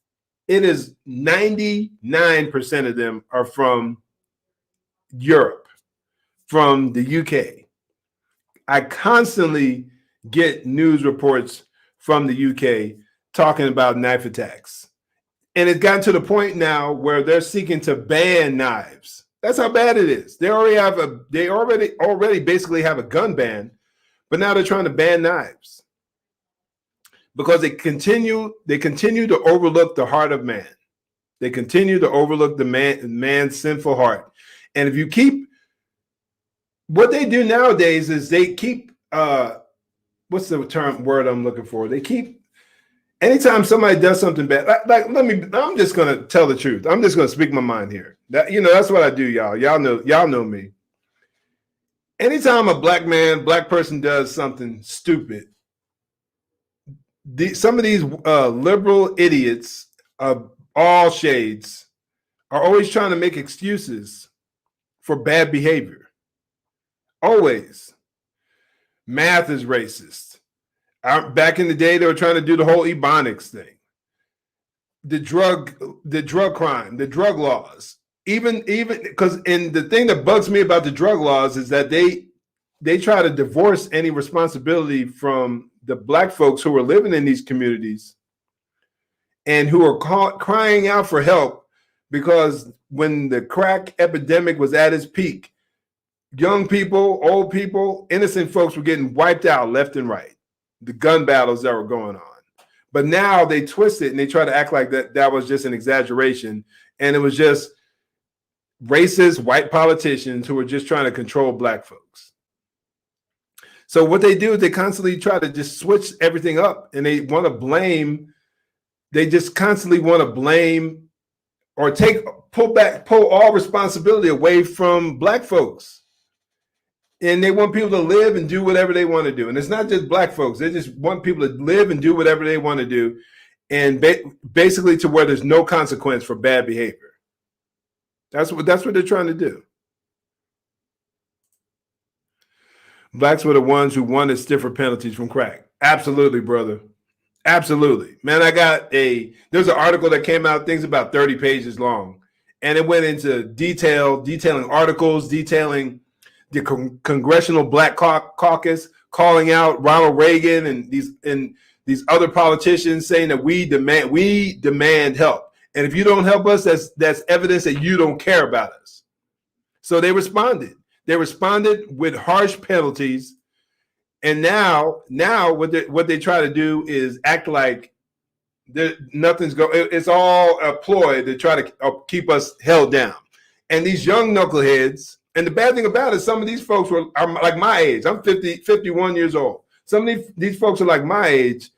it is 99% of them are from Europe, from the UK. I constantly get news reports from the UK talking about knife attacks. And it's gotten to the point now where they're seeking to ban knives. That's how bad it is. They already basically have a gun ban, but now they're trying to ban knives because they continue to overlook the heart of man. They continue to overlook the man's sinful heart. And if you keep, what they do nowadays is they keep what's the word I'm looking for? They keep, anytime somebody does something bad, I'm just gonna tell the truth. I'm just gonna speak my mind here. That's what I do, y'all. Y'all know me. Anytime a black person does something stupid, some of these liberal idiots of all shades are always trying to make excuses for bad behavior. Always. Math is racist. Back in the day, they were trying to do the whole Ebonics thing. The drug crime, the drug laws. Even because, and the thing that bugs me about the drug laws is that they try to divorce any responsibility from the black folks who are living in these communities and who are crying out for help, because when the crack epidemic was at its peak, young people, old people, innocent folks were getting wiped out left and right. The gun battles that were going on. But now they twist it and they try to act like that was just an exaggeration. And it was just racist white politicians who were just trying to control black folks. So what they do is they constantly try to just switch everything up, and they want to blame. They just constantly want to blame or pull all responsibility away from black folks. And they want people to live and do whatever they want to do. And it's not just black folks. They just want people to live and do whatever they want to do. And basically to where there's no consequence for bad behavior. That's what they're trying to do. Blacks were the ones who wanted stiffer penalties from crack. Absolutely, brother. Absolutely. Man, there's an article that came out, things about 30 pages long. And it went into detailing articles, detailing the Congressional Black Caucus calling out Ronald Reagan and these other politicians saying that we demand help. And if you don't help us, that's evidence that you don't care about us. So they responded. They responded with harsh penalties. And now what they try to do is act like nothing's going. It's all a ploy to try to keep us held down. And these young knuckleheads. And the bad thing about it, some of these folks are like my age. I'm 51 years old. Some of these folks are like my age,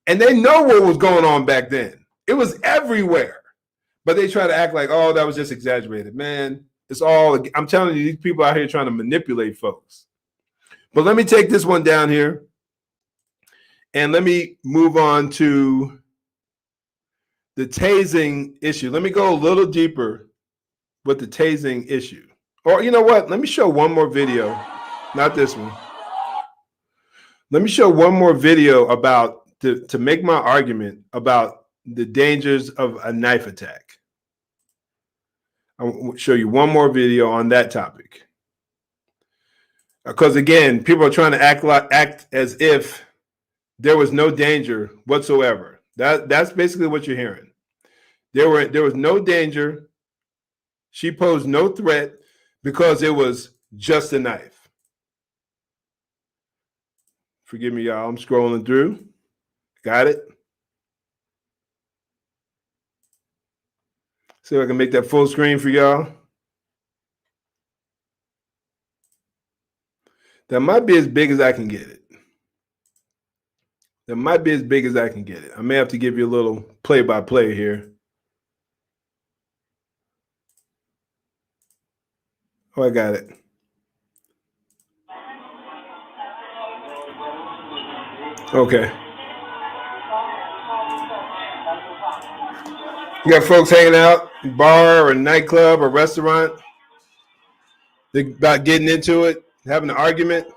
and they know what was going on back then. It was everywhere. But they try to act like, oh, that was just exaggerated. Man, it's all, I'm telling you, these people out here trying to manipulate folks. But let me take this one down here, and let me move on to the tasing issue. Let me go a little deeper with the tasing issue. Or you know what? Let me show one more video. Not this one. Let me show one more video about to make my argument about the dangers of a knife attack. I'll show you one more video on that topic. Because again, people are trying to act as if there was no danger whatsoever. That's basically what you're hearing. There was no danger. She posed no threat, because it was just a knife. Forgive me, y'all. I'm scrolling through. Got it. See if I can make that full screen for y'all. That might be as big as I can get it. That might be as big as I can get it. I may have to give you a little play-by-play here. Oh, I got it. Okay. You got folks hanging out, bar or nightclub or restaurant. They're about getting into it, having an argument.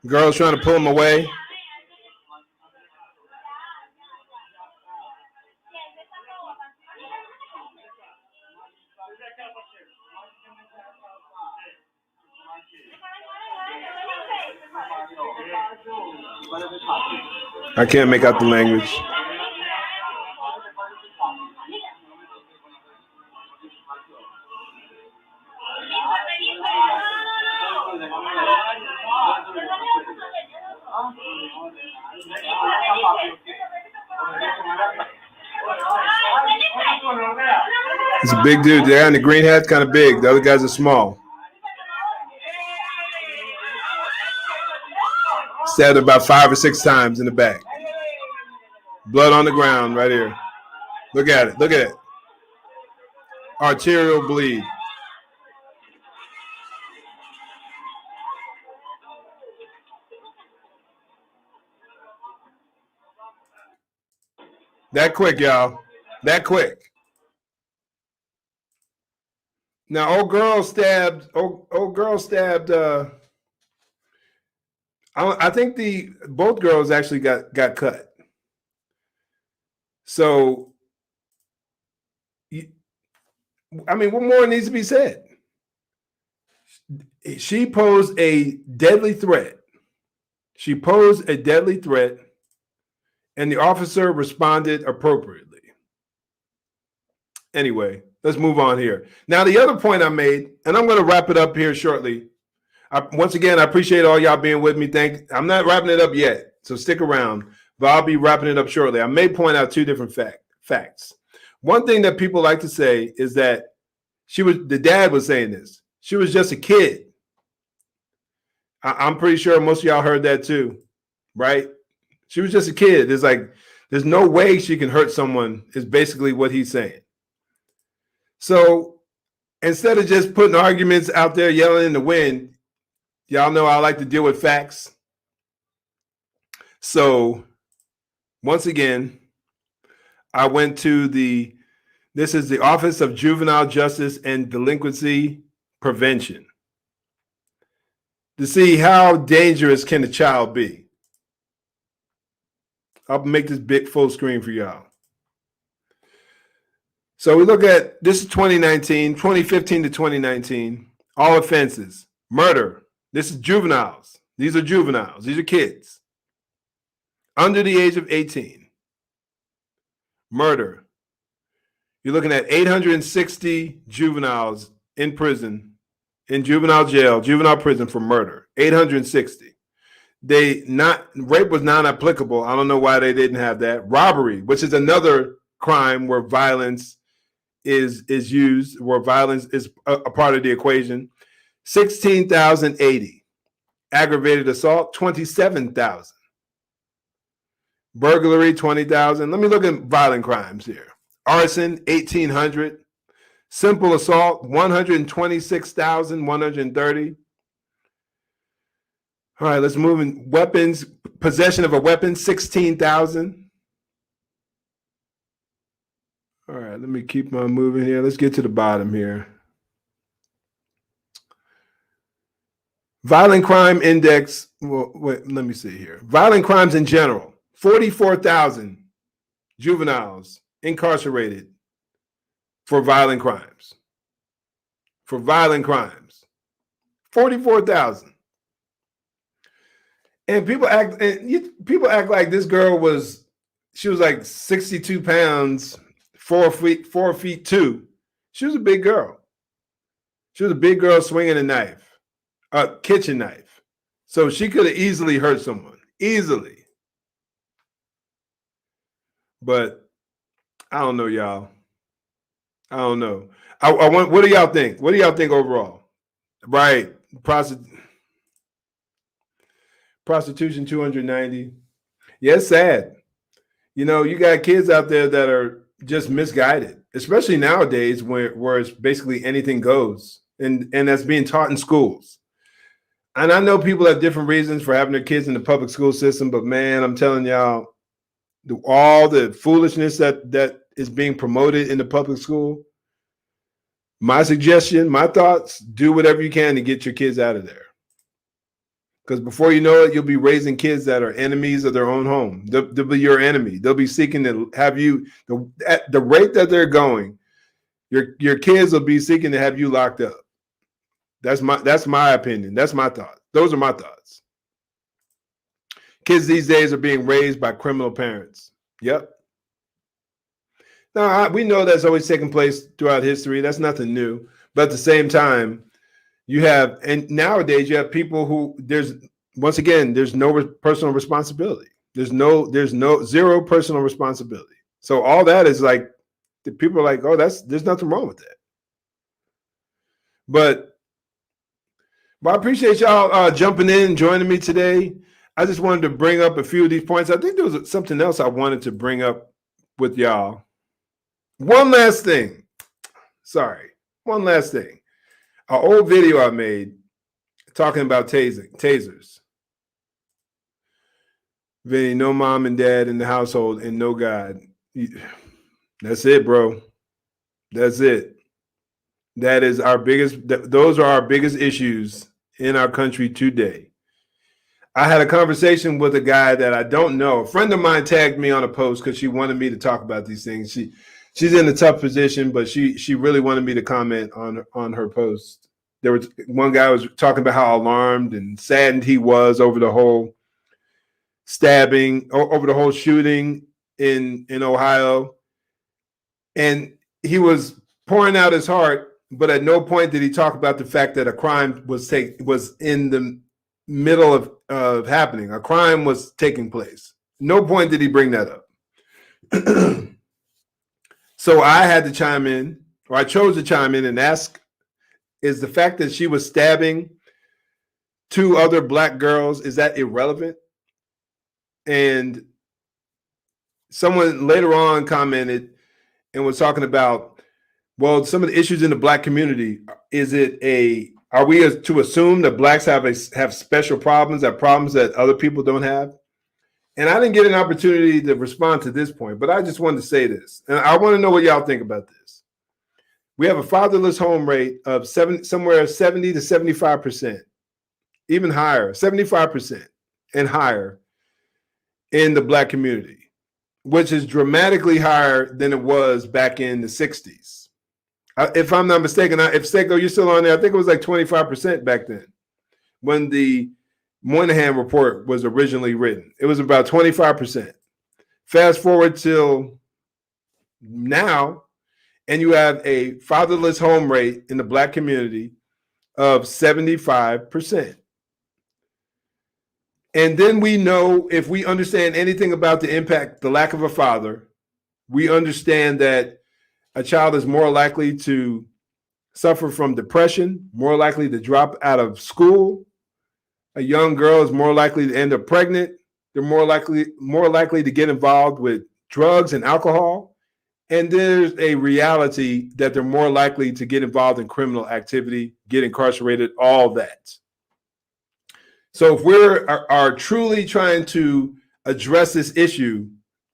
Girls trying to pull them away. I can't make out the language. It's a big dude there, and the green hat's kind of big. The other guys are small. Stabbed about 5 or 6 times in the back. Blood on the ground right here. Look at it. Look at it. Arterial bleed. That quick, y'all. That quick. Now, old girl stabbed. I think both girls actually got cut. So, I mean, what more needs to be said? She posed a deadly threat. She posed a deadly threat, and the officer responded appropriately. Anyway, let's move on here. Now, the other point I made, and I'm going to wrap it up here shortly. Once again, I appreciate all y'all being with me. I'm not wrapping it up yet, so stick around, but I'll be wrapping it up shortly. I may point out 2 different facts. One thing that people like to say is that the dad was saying this. She was just a kid. I'm pretty sure most of y'all heard that too, right? She was just a kid. It's like, there's no way she can hurt someone, is basically what he's saying. So instead of just putting arguments out there, yelling in the wind, y'all know I like to deal with facts. So once again, I went to this is the Office of Juvenile Justice and Delinquency Prevention to see how dangerous can a child be. I'll make this big full screen for y'all. So we look at, this is 2019, 2015 to 2019, all offenses. Murder, this is juveniles. These are juveniles. These are kids under the age of 18. Murder, you're looking at 860 juveniles in prison, in juvenile jail, juvenile prison for murder. 860. Rape was non-applicable. I don't know why they didn't have that. Robbery, which is another crime where violence is used, where violence is a part of the equation. 16,080. Aggravated assault, 27,000. Burglary, 20,000. Let me look at violent crimes here. Arson, 1,800. Simple assault, 126,130. All right, let's move in. Weapons, possession of a weapon, 16,000. All right, let me keep on moving here. Let's get to the bottom here. Violent crime index, well, wait, let me see here. Violent crimes in general, 44,000 juveniles incarcerated for violent crimes. For violent crimes, 44,000. And people act like this girl she was like 62 pounds, 4 feet 2. She was a big girl. She was a big girl swinging a knife, a kitchen knife. So she could have easily hurt someone, easily. But I don't know, y'all. I don't know. I want. What do y'all think? What do y'all think overall? Right, prostitution 290. Yeah, it's sad. You know, you got kids out there that are just misguided, especially nowadays where it's basically anything goes, and that's being taught in schools. And I know people have different reasons for having their kids in the public school system, but man, I'm telling y'all, all the foolishness that is being promoted in the public school. My suggestion, my thoughts: do whatever you can to get your kids out of there. Because before you know it, you'll be raising kids that are enemies of their own home. They'll be your enemy. They'll be seeking to have you, at the rate that they're going, your kids will be seeking to have you locked up. That's my opinion. That's my thought. Those are my thoughts. Kids these days are being raised by criminal parents. Yep. Now, we know that's always taken place throughout history. That's nothing new. But at the same time, and nowadays you have people who there's no personal responsibility. There's zero personal responsibility. So all that is like, the people are like, oh, there's nothing wrong with that. But I appreciate y'all jumping in and joining me today. I just wanted to bring up a few of these points. I think there was something else I wanted to bring up with y'all. One last thing. One last thing. An old video I made talking about tasers. Vinny, no mom and dad in the household and no God. That's it, bro. That's it. Those are our biggest issues in our country today. I had a conversation with a guy that I don't know. A friend of mine tagged me on a post because she wanted me to talk about these things. She's in a tough position, but she really wanted me to comment on her post. There was one guy was talking about how alarmed and saddened he was over the whole stabbing, over the whole shooting in Ohio. And he was pouring out his heart, but at no point did he talk about the fact that a crime was in the middle of happening. A crime was taking place. No point did he bring that up. So I had to chime in, or I chose to chime in and ask, is the fact that she was stabbing 2 other black girls, is that irrelevant? And someone later on commented and was talking about, well, some of the issues in the black community, are we to assume that blacks have special problems, have problems that other people don't have? And I didn't get an opportunity to respond to this point, but I just wanted to say this. And I want to know what y'all think about this. We have a fatherless home rate of somewhere 70 to 75%, even higher, 75% and higher in the black community, which is dramatically higher than it was back in the 60s. If I'm not mistaken, if Seiko, you're still on there, I think it was like 25% back then when the Moynihan report was originally written. It was about 25%. Fast forward till now, and you have a fatherless home rate in the black community of 75%. And then we know, if we understand anything about the impact, the lack of a father, we understand that a child is more likely to suffer from depression, more likely to drop out of school. A young girl is more likely to end up pregnant. They're more likely to get involved with drugs and alcohol. And there's a reality that they're more likely to get involved in criminal activity, get incarcerated, all that. So if we are truly trying to address this issue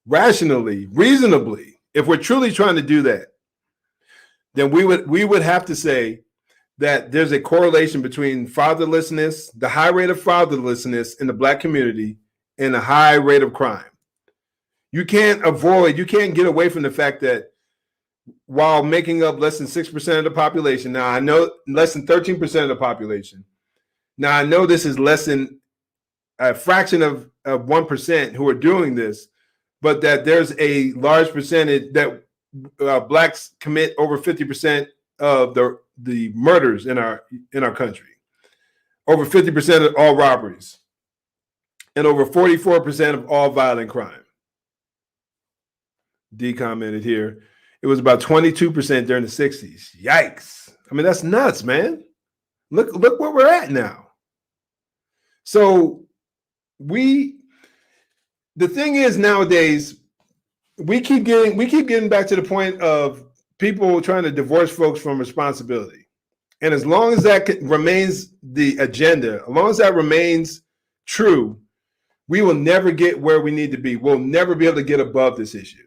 rationally, reasonably, if we're truly trying to do that, then we would have to say that there's a correlation between fatherlessness, the high rate of fatherlessness in the black community, and a high rate of crime. You can't get away from the fact that while making up less than 6% of the population, now I know less than 13% of the population. Now I know this is less than a fraction of 1% who are doing this, but that there's a large percentage that blacks commit over 50% of the murders in our country, over 50% of all robberies, and over 44% of all violent crime. D commented here, it was about 22% during the 60s. Yikes. I mean, that's nuts, man. Look where we're at now. So the thing is nowadays, we keep getting back to the point of people trying to divorce folks from responsibility. And as long as that remains the agenda, as long as that remains true, we will never get where we need to be. We'll never be able to get above this issue.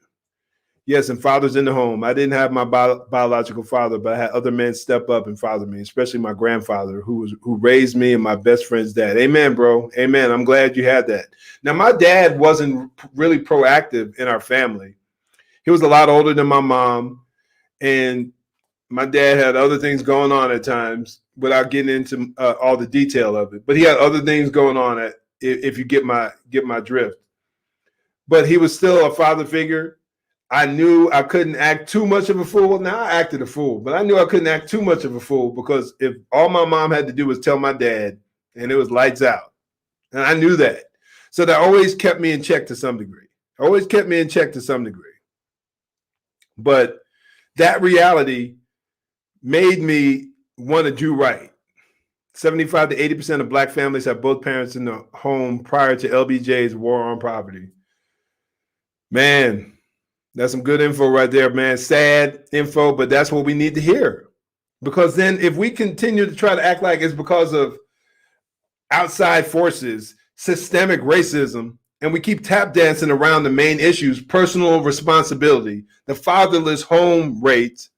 Yes, and fathers in the home. I didn't have my biological father, but I had other men step up and father me, especially my grandfather who raised me and my best friend's dad. Amen, bro. Amen. I'm glad you had that. Now, my dad wasn't really proactive in our family. He was a lot older than my mom, and my dad had other things going on at times without getting into all the detail of it. But he had other things going on if you get my drift. But he was still a father figure. I knew I couldn't act too much of a fool. Now I acted a fool, but I knew I couldn't act too much of a fool because if all my mom had to do was tell my dad, and it was lights out. And I knew that. So that always kept me in check to some degree. But that reality made me want to do right. 75 to 80% of black families have both parents in the home prior to LBJ's war on poverty. Man, that's some good info right there, man. Sad info, but that's what we need to hear. Because then if we continue to try to act like it's because of outside forces, systemic racism, and we keep tap dancing around the main issues, personal responsibility, the fatherless home rate,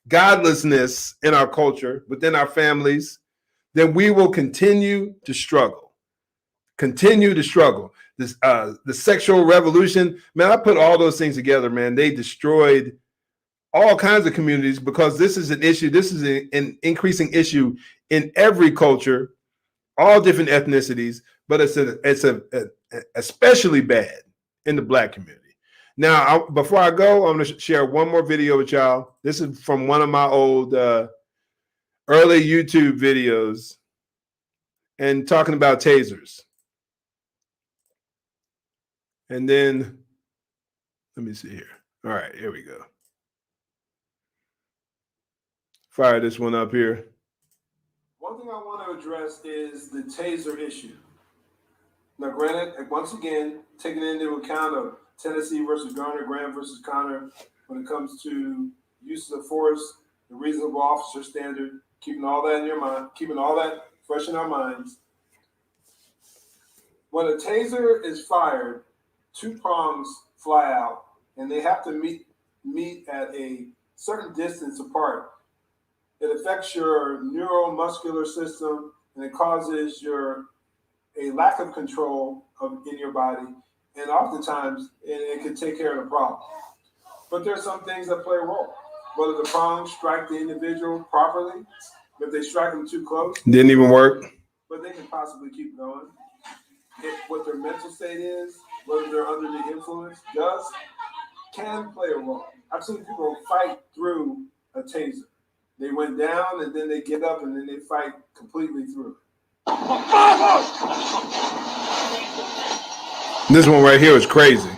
godlessness in our culture, within our families, then we will continue to struggle. The sexual revolution, man, I put all those things together, man. They destroyed all kinds of communities because this is an issue. This is an increasing issue in every culture, all different ethnicities, but it's especially bad in the black community. Now, before I go, I'm going to share one more video with y'all. This is from one of my old early YouTube videos and talking about tasers. And then, let me see here. All right, here we go. Fire this one up here. One thing I want to address is the taser issue. Now, granted, once again, taking into account of Tennessee versus Garner, Graham versus Connor, when it comes to use of force, the reasonable officer standard, keeping all that in your mind, keeping all that fresh in our minds. When a taser is fired, two prongs fly out, and they have to meet at a certain distance apart. It affects your neuromuscular system, and it causes a lack of control in your body, and oftentimes it can take care of the problem. But there's some things that play a role. Whether the prongs strike the individual properly, if they strike them too close, didn't even work. But they can possibly keep going. What their mental state is, whether they're under the influence, can play a role. I've seen people fight through a taser. They went down and then they get up and then they fight completely through. This one right here is crazy.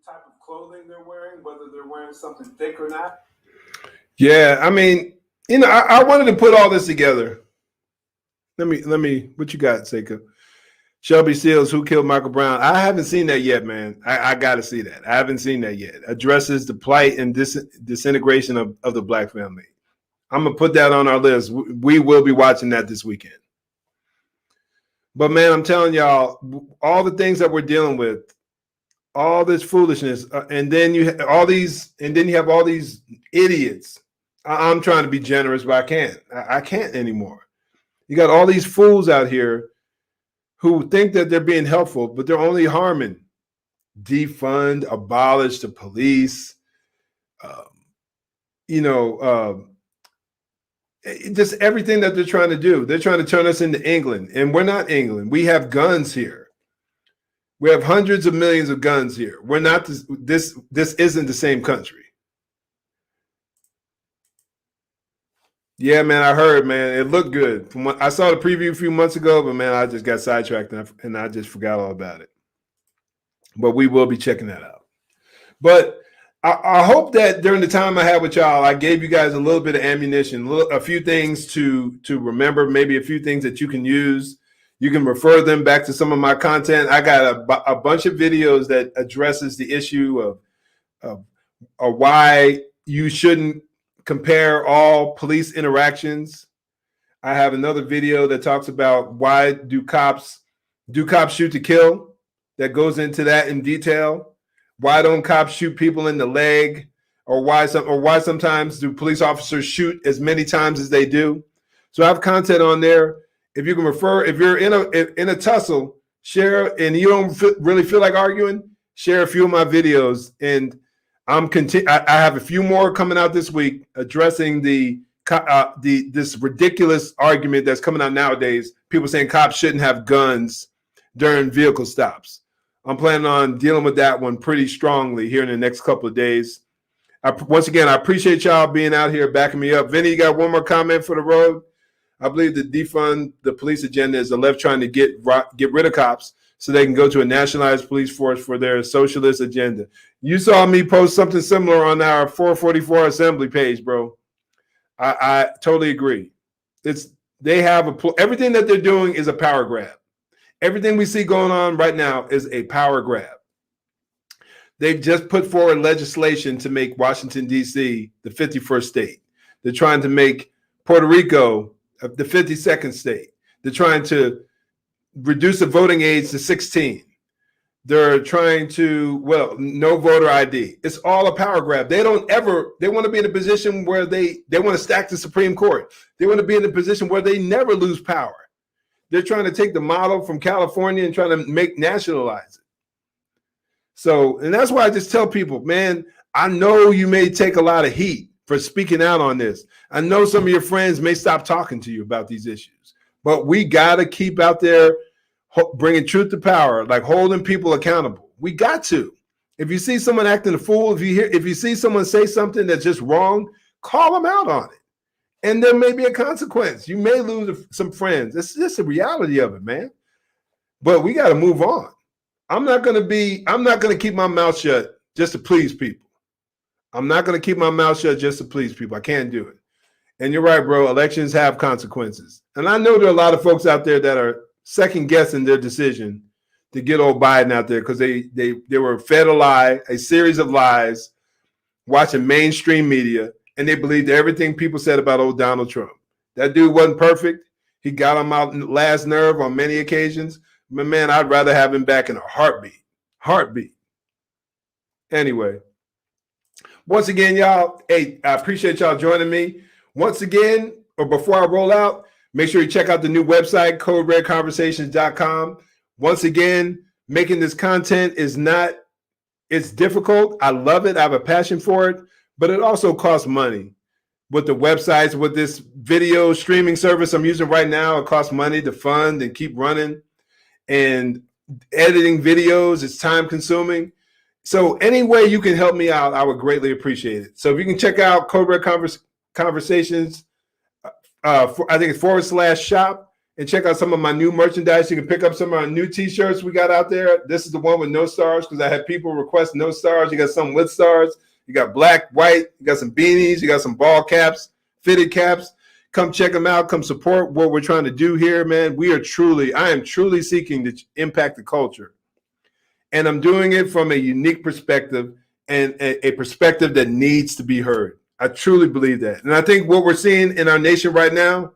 Type of clothing they're wearing, whether they're wearing something thick or not. Yeah, I mean, I wanted to put all this together. Let me. What you got, Seika? Shelby Seals, Who Killed Michael Brown? I haven't seen that yet, man. I got to see that. I haven't seen that yet. Addresses the plight and disintegration of the black family. I'm gonna put that on our list. We will be watching that this weekend. But man, I'm telling y'all, all the things that we're dealing with all this foolishness, and then you have all these idiots. I'm trying to be generous, but I can't. I can't anymore. You got all these fools out here who think that they're being helpful, but they're only harming. Defund, abolish the police. Just everything that they're trying to do. They're trying to turn us into England, and we're not England. We have guns here. We have hundreds of millions of guns here. We're not this isn't the same country. Yeah, man, I heard, man. It looked good. I saw the preview a few months ago, but man, I just got sidetracked and I just forgot all about it. But we will be checking that out. But I hope that during the time I had with y'all, I gave you guys a little bit of ammunition, a few things to remember, maybe a few things that you can use. You can refer them back to some of my content. I got a bunch of videos that addresses the issue of why you shouldn't compare all police interactions. I have another video that talks about why do cops shoot to kill, that goes into that in detail. Why don't cops shoot people in the leg, or why sometimes do police officers shoot as many times as they do? So I have content on there. If you can refer, if you're in a tussle, share, and you don't really feel like arguing, share a few of my videos. And I have a few more coming out this week addressing this ridiculous argument that's coming out nowadays. People saying cops shouldn't have guns during vehicle stops. I'm planning on dealing with that one pretty strongly here in the next couple of days. Once again, I appreciate y'all being out here backing me up. Vinny, you got one more comment for the road? I believe the defund the police agenda is the left trying to get rid of cops so they can go to a nationalized police force for their socialist agenda. You saw me post something similar on our 444 assembly page, bro. I totally agree. They have everything that they're doing is a power grab. Everything we see going on right now is a power grab. They've just put forward legislation to make Washington, D.C. the 51st state. They're trying to make Puerto Rico the 52nd state. They're trying to reduce the voting age to 16. They're trying to, no voter ID. It's all a power grab. They want to be in a position where they want to stack the Supreme Court. They want to be in a position where they never lose power. They're trying to take the model from California and trying to nationalize it. So, and that's why I just tell people, man, I know you may take a lot of heat for speaking out on this. I know some of your friends may stop talking to you about these issues, but we got to keep out there bringing truth to power, like holding people accountable. We got to. If you see someone acting a fool, if you see someone say something that's just wrong, call them out on it. And there may be a consequence. You may lose some friends. It's just the reality of it, man. But we got to move on. I'm not going to keep my mouth shut just to please people. I'm not going to keep my mouth shut just to please people. I can't do it. And you're right, bro. Elections have consequences. And I know there are a lot of folks out there that are second guessing their decision to get old Biden out there because they were fed a series of lies, watching mainstream media, and they believed everything people said about old Donald Trump. That dude wasn't perfect. He got on my last nerve on many occasions. But man, I'd rather have him back in a heartbeat. Heartbeat. Anyway, once again, y'all, hey, I appreciate y'all joining me. Once again, or before I roll out, make sure you check out the new website, coderedconversations.com. Once again, making this content it's difficult. I love it. I have a passion for it. But it also costs money. With the websites, with this video streaming service I'm using right now, it costs money to fund and keep running. And editing videos is time consuming. So any way you can help me out, I would greatly appreciate it. So if you can check out Code Red Conversations, I think it's /shop, and check out some of my new merchandise. You can pick up some of our new t-shirts we got out there. This is the one with no stars because I had people request no stars. You got some with stars. You got black, white, you got some beanies, you got some ball caps, fitted caps. Come check them out. Come support what we're trying to do here, man. I am truly seeking to impact the culture. And I'm doing it from a unique perspective and a perspective that needs to be heard. I truly believe that. And I think what we're seeing in our nation right now,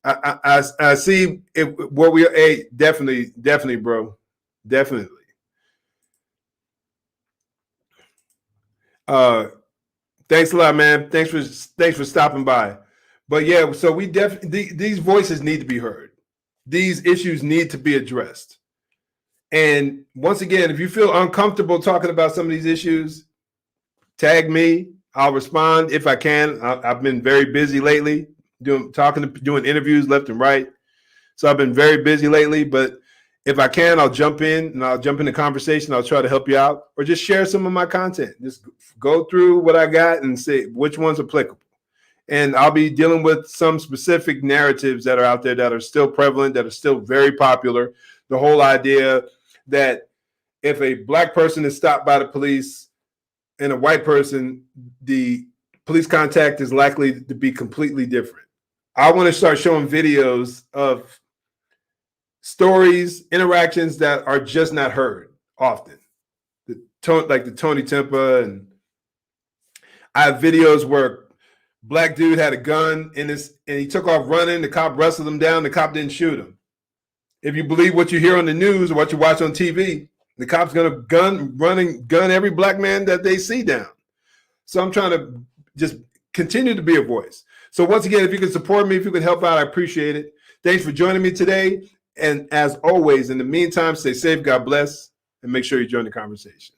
I see it, what we are. Hey, definitely, bro. Definitely. Thanks a lot, man. Thanks for stopping by. But yeah, so we definitely these voices need to be heard. These issues need to be addressed. And once again, if you feel uncomfortable talking about some of these issues, tag me. I'll respond if I can. I've been very busy lately, doing interviews left and right. So I've been very busy lately, but if I can, I'll jump in and I'll jump in the conversation. I'll try to help you out or just share some of my content. Just go through what I got and say which one's applicable. And I'll be dealing with some specific narratives that are out there that are still prevalent, that are still very popular. The whole idea that if a black person is stopped by the police and a white person, the police contact is likely to be completely different. I want to start showing videos of stories, interactions that are just not heard often. Like the Tony Tempa, and I have videos where black dude had a gun and he took off running. The cop wrestled him down. The cop didn't shoot him. If you believe what you hear on the news or what you watch on TV, the cop's gonna gun every black man that they see down. So I'm trying to just continue to be a voice. So once again, if you can support me, if you can help out, I appreciate it. Thanks for joining me today. And as always, in the meantime, stay safe, God bless, and make sure you join the conversation.